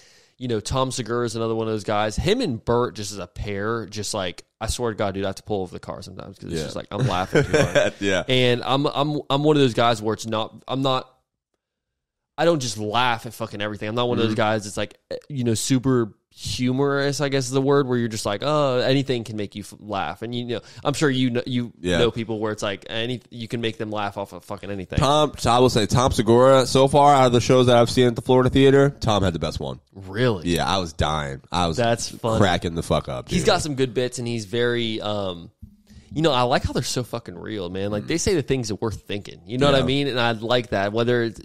Tom Segura is another one of those guys. Him and Bert just as a pair, just like, I swear to God, dude, I have to pull over the car sometimes because it's just like, I'm laughing too hard. And I'm one of those guys where I don't just laugh at fucking everything. I'm not one of those guys that's like, super humorous, I guess is the word, where you're just like, oh, anything can make you laugh. And I'm sure you know people where it's like you can make them laugh off of fucking anything. I will say Tom Segura, so far out of the shows that I've seen at the Florida Theater, Tom had the best one. Really? Yeah, I was dying. That's funny. Cracking the fuck up, dude. He's got some good bits and he's very I like how they're so fucking real, man. Like they say the things that we're thinking. You know what I mean? And I like that. Whether it's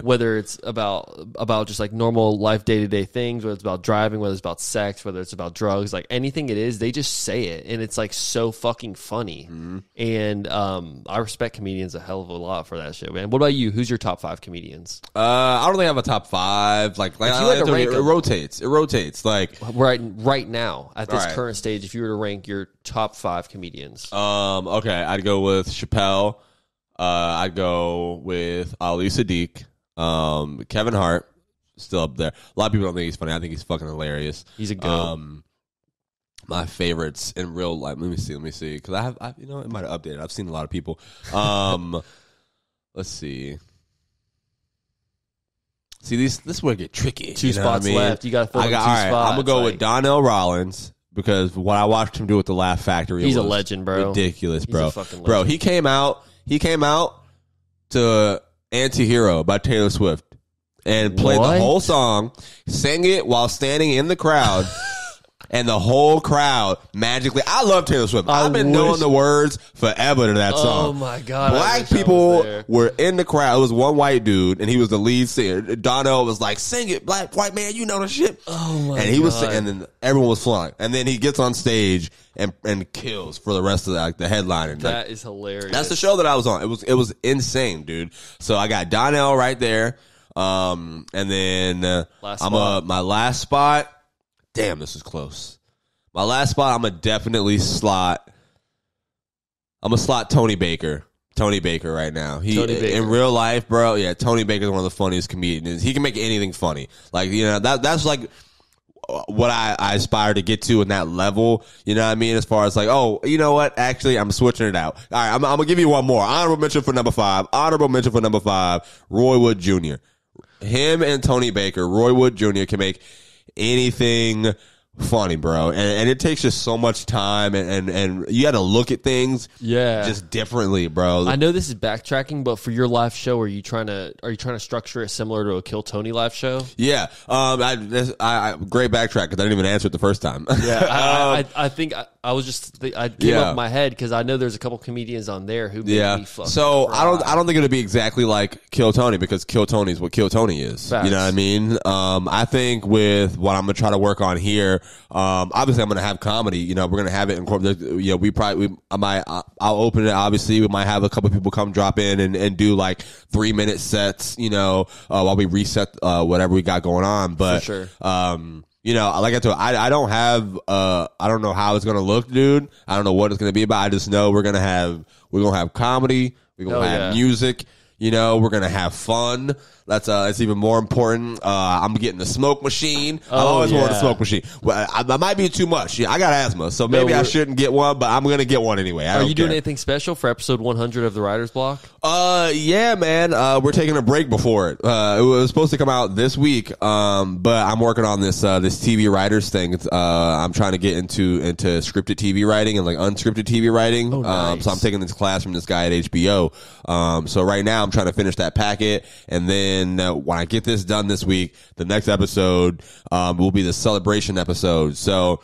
whether it's about just like normal life, day-to-day things, whether it's about driving, whether it's about sex, whether it's about drugs, like anything it is, they just say it, and it's like so fucking funny. And I respect comedians a hell of a lot for that shit, man. What about you? Who's your top 5 comedians? I don't really have a top 5. Like it rotates. It rotates. Like right now at this current stage, if you were to rank your top 5 comedians. Okay, I'd go with Chappelle. I'd go with Ali Sadiq. Kevin Hart, still up there. A lot of people don't think he's funny. I think he's fucking hilarious. He's a goat. My favorites in real life. Let me see, because I it might have updated. I've seen a lot of people. Let's see. See, this is where it get tricky. 2 spots left. You got to fill in 2 spots. I'm gonna go with Donnell Rollins. Because what I watched him do with the Laugh Factory, he's a legend, bro. Ridiculous, bro. He's a fucking legend. Bro, he came out to "Anti-Hero" by Taylor Swift and played the whole song, sang it while standing in the crowd, and the whole crowd magically. I love Taylor Swift. I've been knowing the words forever to that song. Oh my god! Black people were in the crowd. It was one white dude, and he was the lead singer. Donnell was like, "Sing it, black white man, you know the shit." Oh my god! And he was, and then everyone was flying, and then he gets on stage and kills for the rest of the headline. And that is hilarious. That's the show that I was on. It was insane, dude. So I got Donnell right there, and then my last spot. Damn, this is close. My last spot, I'm gonna slot Tony Baker. Tony Baker right now. In real life, bro. Yeah, Tony Baker is one of the funniest comedians. He can make anything funny. Like that's like what I aspire to get to in that level. You know what I mean? As far as like, oh, you know what? Actually, I'm switching it out. All right, I'm gonna give you one more. Honorable mention for number 5. Roy Wood Jr. Him and Tony Baker. Roy Wood Jr. can make anything funny, bro, and it takes just so much time, and you got to look at things just differently, bro. I know this is backtracking, but for your live show, are you trying to structure it similar to a Kill Tony live show? Yeah, I great backtrack because I didn't even answer it the first time. Yeah, I think I came up in my head because I know there's a couple comedians on there who made me fucking cry. I don't think it'll be exactly like Kill Tony because Kill Tony is what Kill Tony is. Facts. You know what I mean? I think with what I'm gonna try to work on here. Obviously, I'm gonna have comedy. We're gonna have it incorporated. I'll open it. Obviously, we might have a couple people come drop in and do like 3-minute sets. While we reset whatever we got going on. But for sure. Like I told you, I don't have. I don't know how it's gonna look, dude. I don't know what it's gonna be about. I just know we're gonna have comedy. We're gonna have music. We're gonna have fun. That's even more important. I'm getting the smoke machine. I've always wanted a smoke machine. Well, I might be too much. I got asthma, so maybe I shouldn't get one, but I'm gonna get one anyway. Are you doing anything special for episode 100 of the Writer's Block? Yeah, man. We're taking a break before it. It was supposed to come out this week, but I'm working on this TV writers thing. I'm trying to get into scripted TV writing and like unscripted TV writing. Oh, nice. So I'm taking this class from this guy at HBO. So right now I'm trying to finish that packet. And then when I get this done this week, the next episode will be the celebration episode. So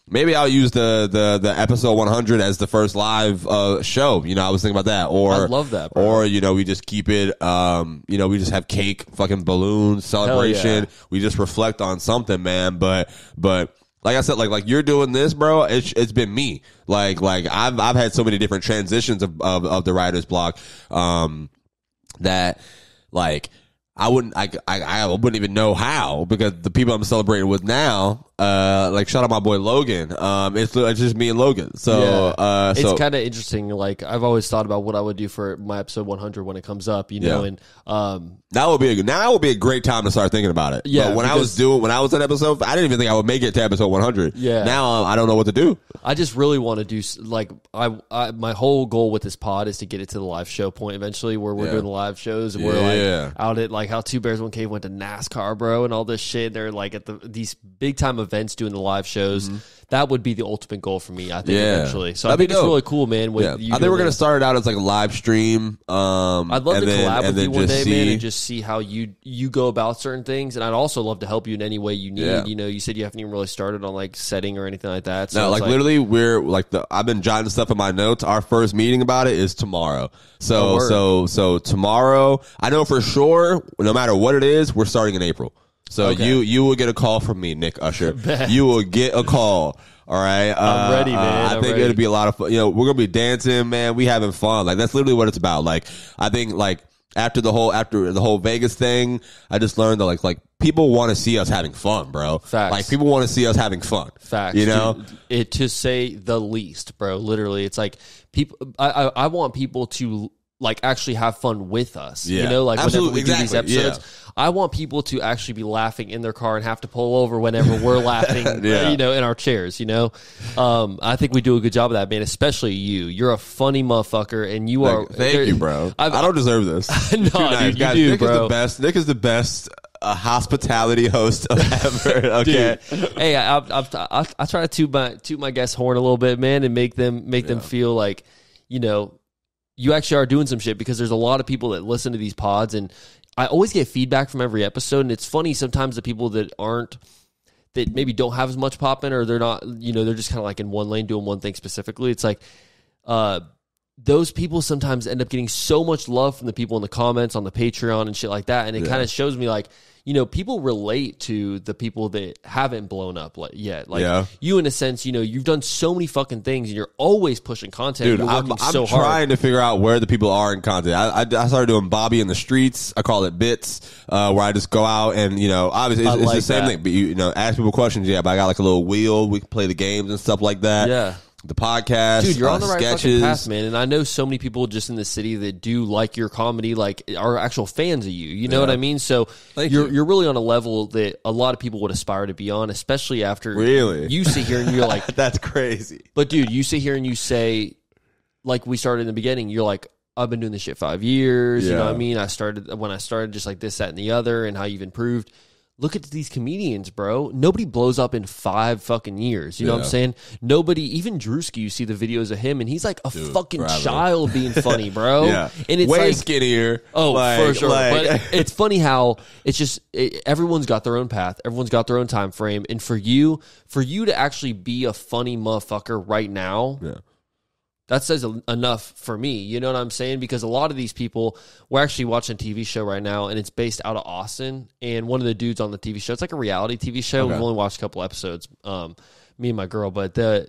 maybe I'll use the episode 100 as the first live show. You know, I was thinking about that. Or I love that, bro. Or, you know, we just keep it, you know, we just have cake, fucking balloons, celebration. Yeah. We just reflect on something, man. But like I said, like you're doing this, bro. It's been me. Like I've had so many different transitions of the writer's block, that like I wouldn't even know how, because the people I'm celebrating with now, like shout out my boy Logan. It's just me and Logan. So, yeah. It's kind of interesting. Like I've always thought about what I would do for my episode 100 when it comes up, you know, and, that would be a great time to start thinking about it. Yeah. But when I was on episode, I didn't even think I would make it to episode 100. Yeah. Now I don't know what to do. I just really want to do, like, my whole goal with this pod is to get it to the live show point eventually, where we're doing the live shows and we're like out at like how Two Bears One Cave went to NASCAR, bro, and all this shit. They're like at these big time events doing the live shows. Mm-hmm. That would be the ultimate goal for me, I think, eventually. So I think it's really cool, man. I think we're going to start it out as like a live stream. I'd love to collab with you one day, man, and just see how you go about certain things. And I'd also love to help you in any way you need. Yeah. You know, you said you haven't even really started on like setting or anything like that. So no, like literally we're like I've been jotting stuff in my notes. Our first meeting about it is tomorrow. So tomorrow, I know for sure, no matter what it is, we're starting in April. So you will get a call from me, Nick Usher. You will get a call. All right. I'm ready, man. I think it'll be a lot of fun. You know, we're going to be dancing, man. We having fun. Like, that's literally what it's about. Like, I think like after the whole Vegas thing, I just learned that like people want to see us having fun, bro. Facts. Like people want to see us having fun. Facts. You know, dude, it to say the least, bro. Literally, it's like people. I want people to like actually have fun with us. Yeah. You know, like whenever we do these episodes, I want people to actually be laughing in their car and have to pull over whenever we're laughing, you know, in our chairs, you know. I think we do a good job of that, man, especially you. You're a funny motherfucker, and you are. Thank you, bro. I don't deserve this. No, nice. Dude, you guys, do, Nick bro. Is the best. Nick is the best hospitality host ever. Okay. Dude, hey, I try to toot my guest horn a little bit, man, and make them feel like, you know, you actually are doing some shit, because there's a lot of people that listen to these pods, and I always get feedback from every episode. And it's funny sometimes the people that maybe don't have as much popping, or they're not, you know, they're just kind of like in one lane doing one thing specifically. It's like, those people sometimes end up getting so much love from the people in the comments on the Patreon and shit like that. And it kind of shows me like, you know, people relate to the people that haven't blown up yet. Like you, in a sense, you know, you've done so many fucking things and you're always pushing content. Dude, you're working I'm trying to figure out where the people are in content. I started doing Bobby in the Streets. I call it Bits, where I just go out and, you know, obviously it's the same thing. But you know, ask people questions. Yeah, but I got like a little wheel. We can play the games and stuff like that. Yeah. The podcast, dude, you're on the right sketches. Fucking path, man. And I know so many people just in the city that do like your comedy, like are actual fans of you. You know what I mean? So you're really on a level that a lot of people would aspire to be on, especially after you sit here and you're like, that's crazy. But dude, you sit here and you say, like we started in the beginning, you're like, I've been doing this shit 5 years. You know what I mean? When I started just like this, that, and the other, and how you've improved. Look at these comedians, bro. Nobody blows up in 5 fucking years. You know what I'm saying? Nobody, even Drewski, you see the videos of him, and he's like a fucking child being funny, bro. And it's way like, skinnier. Oh, for sure. But it's funny how it's just, everyone's got their own path. Everyone's got their own time frame. And for you to actually be a funny motherfucker right now, that says enough for me. You know what I'm saying? Because a lot of these people, we're actually watching a TV show right now, and it's based out of Austin. And one of the dudes on the TV show, it's like a reality TV show. We've only watched a couple episodes, me and my girl. But the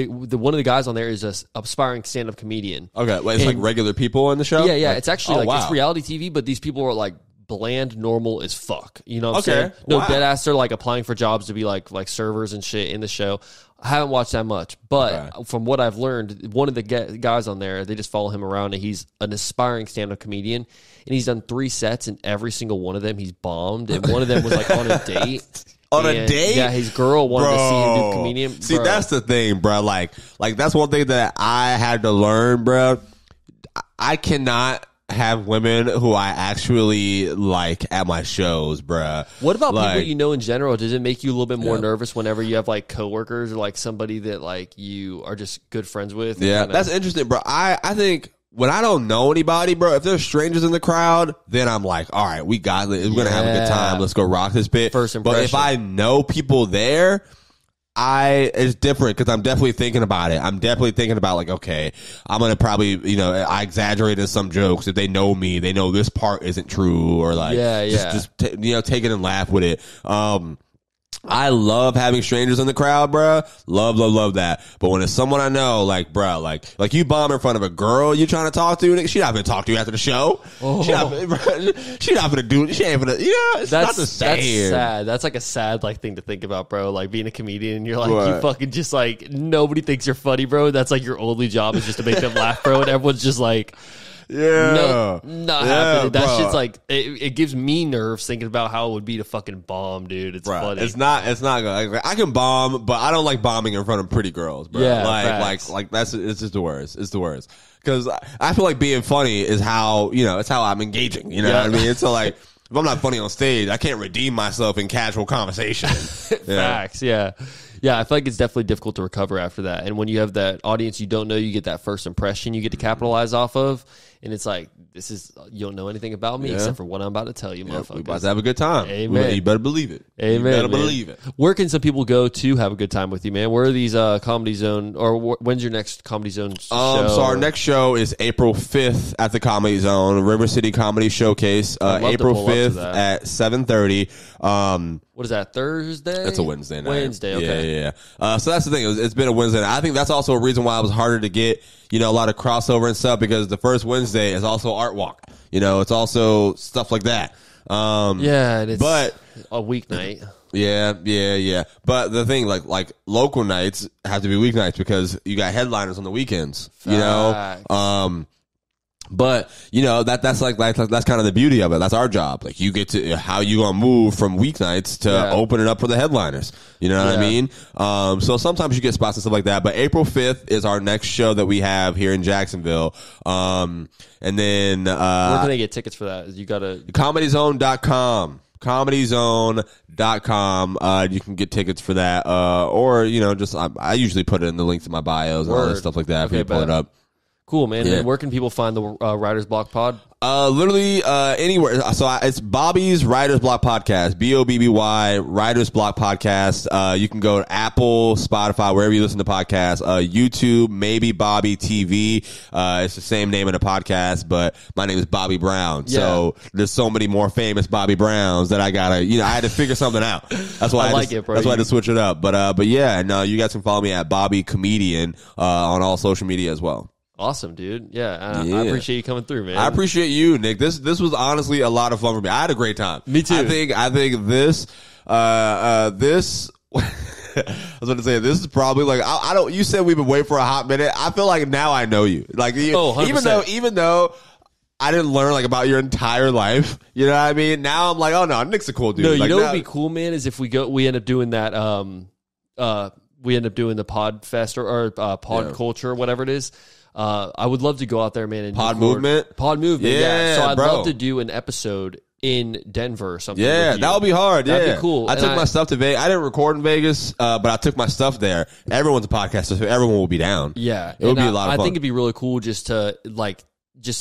one of the guys on there is a aspiring stand-up comedian. Okay, well, it's like regular people in the show? Yeah. Like, it's actually it's reality TV, but these people are like bland, normal as fuck. You know what I'm saying? No, deadass, they're like applying for jobs to be like servers and shit in the show. I haven't watched that much, but from what I've learned, one of the guys on there, they just follow him around, and he's an aspiring stand-up comedian, and he's done 3 sets, and every single one of them he's bombed, and one of them was like on a date. A date? Yeah, his girl wanted to see him do comedian. See, that's the thing, bro. Like that's one thing that I had to learn, bro. I cannot have women who I actually like at my shows, bruh. What about people you know in general? Does it make you a little bit more nervous whenever you have like coworkers or like somebody that like you are just good friends with? Yeah, that's interesting, bro. I think when I don't know anybody, bro, if there's strangers in the crowd, then I'm like, all right, we got it. We're going to have a good time. Let's go rock this bit. First impression. But if I know people there, it's different because I'm definitely thinking about it. I'm definitely thinking about like, okay, I'm going to probably, I exaggerated some jokes. If they know me, they know this part isn't true or like, just take it and laugh with it. I love having strangers in the crowd, bro. Love that. But when it's someone I know, like, bro, like you bomb in front of a girl you trying to talk to, she not gonna talk to you after the show. Oh. She not gonna do it. She ain't gonna, it's not the same. That's sad. That's like a sad, like, thing to think about, bro. Like, being a comedian and you're like, you fucking just, like, nobody thinks you're funny, bro. That's like your only job is just to make them laugh, bro. And everyone's just like, not happening. That shit's like it gives me nerves thinking about how it would be to fucking bomb, dude. It's funny. It's not good. I can bomb, but I don't like bombing in front of pretty girls, bro. Yeah, like it's just the worst. It's the worst. Because I feel like being funny is how it's how I'm engaging. You know what I mean? It's so like if I'm not funny on stage, I can't redeem myself in casual conversation. Facts, yeah. Yeah, I feel like it's definitely difficult to recover after that. And when you have that audience you don't know, you get that first impression you get to capitalize off of. And it's like, you don't know anything about me except for what I'm about to tell you, motherfuckers. We're about to have a good time. Amen. You better believe it. Amen. You better believe it. Where can some people go to have a good time with you, man? Where are these Comedy Zone, or when's your next Comedy Zone show? So our next show is April 5th at the Comedy Zone, River City Comedy Showcase, April 5th at 7:30. What is that, Thursday? It's a Wednesday night. Wednesday, okay. Yeah. So that's the thing. It's been a Wednesday night. I think that's also a reason why it was harder to get, a lot of crossover and stuff, because the first Wednesday is also Art Walk. It's also stuff like that. And it's a weeknight. Yeah. But the thing, like local nights have to be weeknights because you got headliners on the weekends, But that's kind of the beauty of it. That's our job. Like, you get to how you gonna move from weeknights to open it up for the headliners. You know what I mean? So sometimes you get spots and stuff like that. But April 5th is our next show that we have here in Jacksonville. And then where can they get tickets for that? You gotta ComedyZone.com. ComedyZone.com. You can get tickets for that. Or just I usually put it in the links in my bios and all that stuff like that. If you pull it up. Cool, man. And where can people find the Writer's Block Pod? Literally anywhere. So it's Bobby's Writer's Block Podcast, BOBBY Writer's Block Podcast. You can go to Apple, Spotify, wherever you listen to podcasts. YouTube, maybe Bobby TV. It's the same name of the podcast, but my name is Bobby Brown. So there's so many more famous Bobby Browns that I gotta, I had to figure something out. That's why I had to switch it up. But yeah, and you guys can follow me at Bobby Comedian on all social media as well. Awesome, dude. Yeah. I appreciate you coming through, man. I appreciate you, Nick. This was honestly a lot of fun for me. I had a great time. Me too. I think this I was going to say, this is probably like, I don't, you said we've been waiting for a hot minute. I feel like now I know you. Like, even though I didn't learn like about your entire life, you know what I mean? Now I'm like, oh no, Nick's a cool dude. No, like, what would be cool, man, is if we end up doing that, we end up doing the Pod Fest or Pod Culture or whatever it is. I would love to go out there, man. And Pod Movement. Yeah. So I'd love to do an episode in Denver or something. Yeah, that would be hard. That'd be cool. I took my stuff to Vegas. I didn't record in Vegas, but I took my stuff there. Everyone's a podcaster, so everyone will be down. Yeah. It would be a lot of fun. I think it'd be really cool just to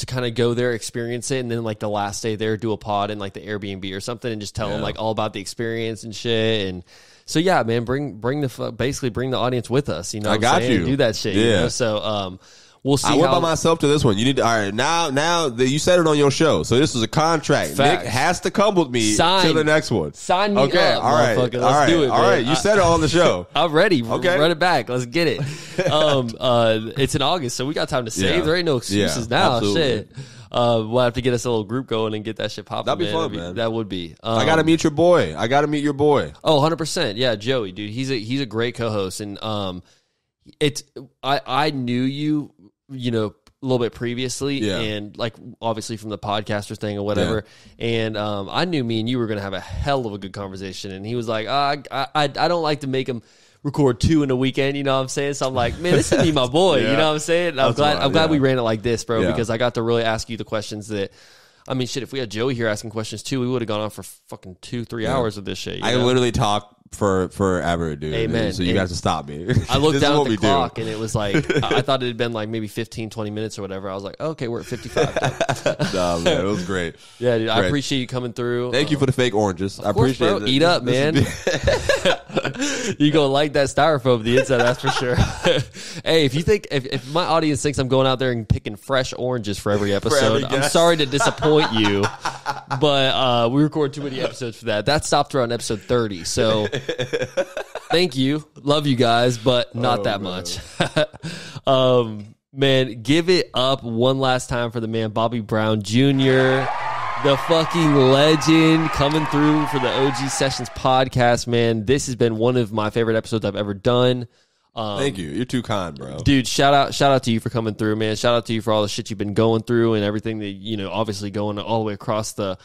kind of go there, experience it, and then like the last day there, do a pod in like the Airbnb or something, and just tell them like all about the experience and shit. And so yeah, man, bring the audience with us. I got you. Do that shit. Yeah. So we'll see. I went by myself to this one. You need to. All right, now you said it on your show, so this is a contract. Facts. Nick has to come with me to the next one. Sign me up. Okay, all right, let's do it. All right, you said it on the show. I'm ready. Okay, run it back. Let's get it. It's in August, so we got time to save. There ain't no excuses now. Absolutely. Shit. We'll have to get us a little group going and get that shit popping. That'd be fun, man. That would be. I got to meet your boy. Oh, 100%. Yeah, Joey, dude. He's a great co-host, and I knew you, a little bit previously, and like obviously from the podcaster thing or whatever, and I knew me and you were gonna have a hell of a good conversation. And he was like, I don't like to make him record 2 in a weekend, you know what I'm saying? So I'm like, man, this is me, my boy. You know what I'm saying? I'm glad we ran it like this, bro, because I got to really ask you the questions that, I mean, shit, if we had Joey here asking questions too, we would have gone on for fucking 2-3 hours of this shit. I literally talk forever, dude. Amen. So you have to stop me. I looked down at the clock and it was like, I thought it had been like maybe 15, 20 minutes or whatever. I was like, okay, we're at 55. Nah, man, it was great. Yeah, dude, I appreciate you coming through. Thank you for the fake oranges. I appreciate it. Eat up, man. You gonna like that styrofoam the inside, that's for sure. Hey, if my audience thinks I'm going out there and picking fresh oranges for every episode, I'm sorry to disappoint you, but we record too many episodes for that. That stopped around episode 30, so thank you. Love you guys, but not that much. Man, give it up one last time for the man, Bobby Brown Jr., the fucking legend, coming through for the OG Sessions podcast, man. This has been one of my favorite episodes I've ever done. Thank you. You're too kind, bro. Dude, shout out to you for coming through, man. Shout out to you for all the shit you've been going through and everything that, you know, obviously going all the way across the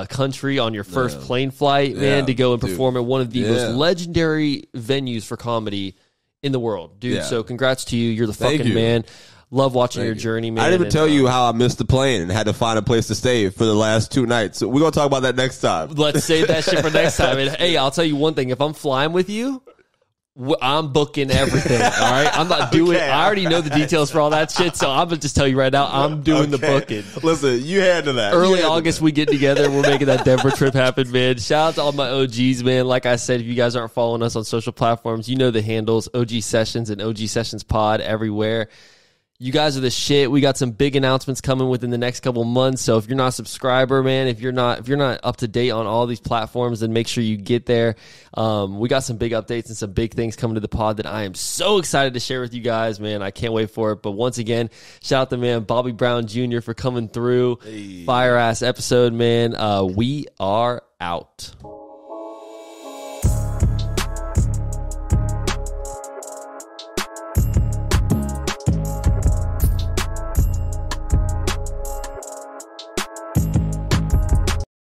country on your first plane flight, man, to go and perform at one of the most legendary venues for comedy in the world, dude. Yeah. So congrats to you. You're the fucking man. Love watching your journey, man. I didn't even tell you how I missed the plane and had to find a place to stay for the last 2 nights. So we're going to talk about that next time. Let's save that shit for next time. And hey, I'll tell you one thing. If I'm flying with you, I'm booking everything, all right? I'm not doing I already know the details for all that shit, so I'm going to just tell you right now, I'm doing the booking. Listen, you handle that. Early August, we get together. We're making that Denver trip happen, man. Shout out to all my OGs, man. Like I said, if you guys aren't following us on social platforms, you know the handles, OG Sessions and OG Sessions Pod everywhere. You guys are the shit. We got some big announcements coming within the next couple months. So if you're not a subscriber, man, if you're not up to date on all these platforms, then make sure you get there. We got some big updates and some big things coming to the pod that I am so excited to share with you guys, man. I can't wait for it. But once again, shout out to man Bobby Brown Jr. for coming through. Fire ass episode, man. We are out.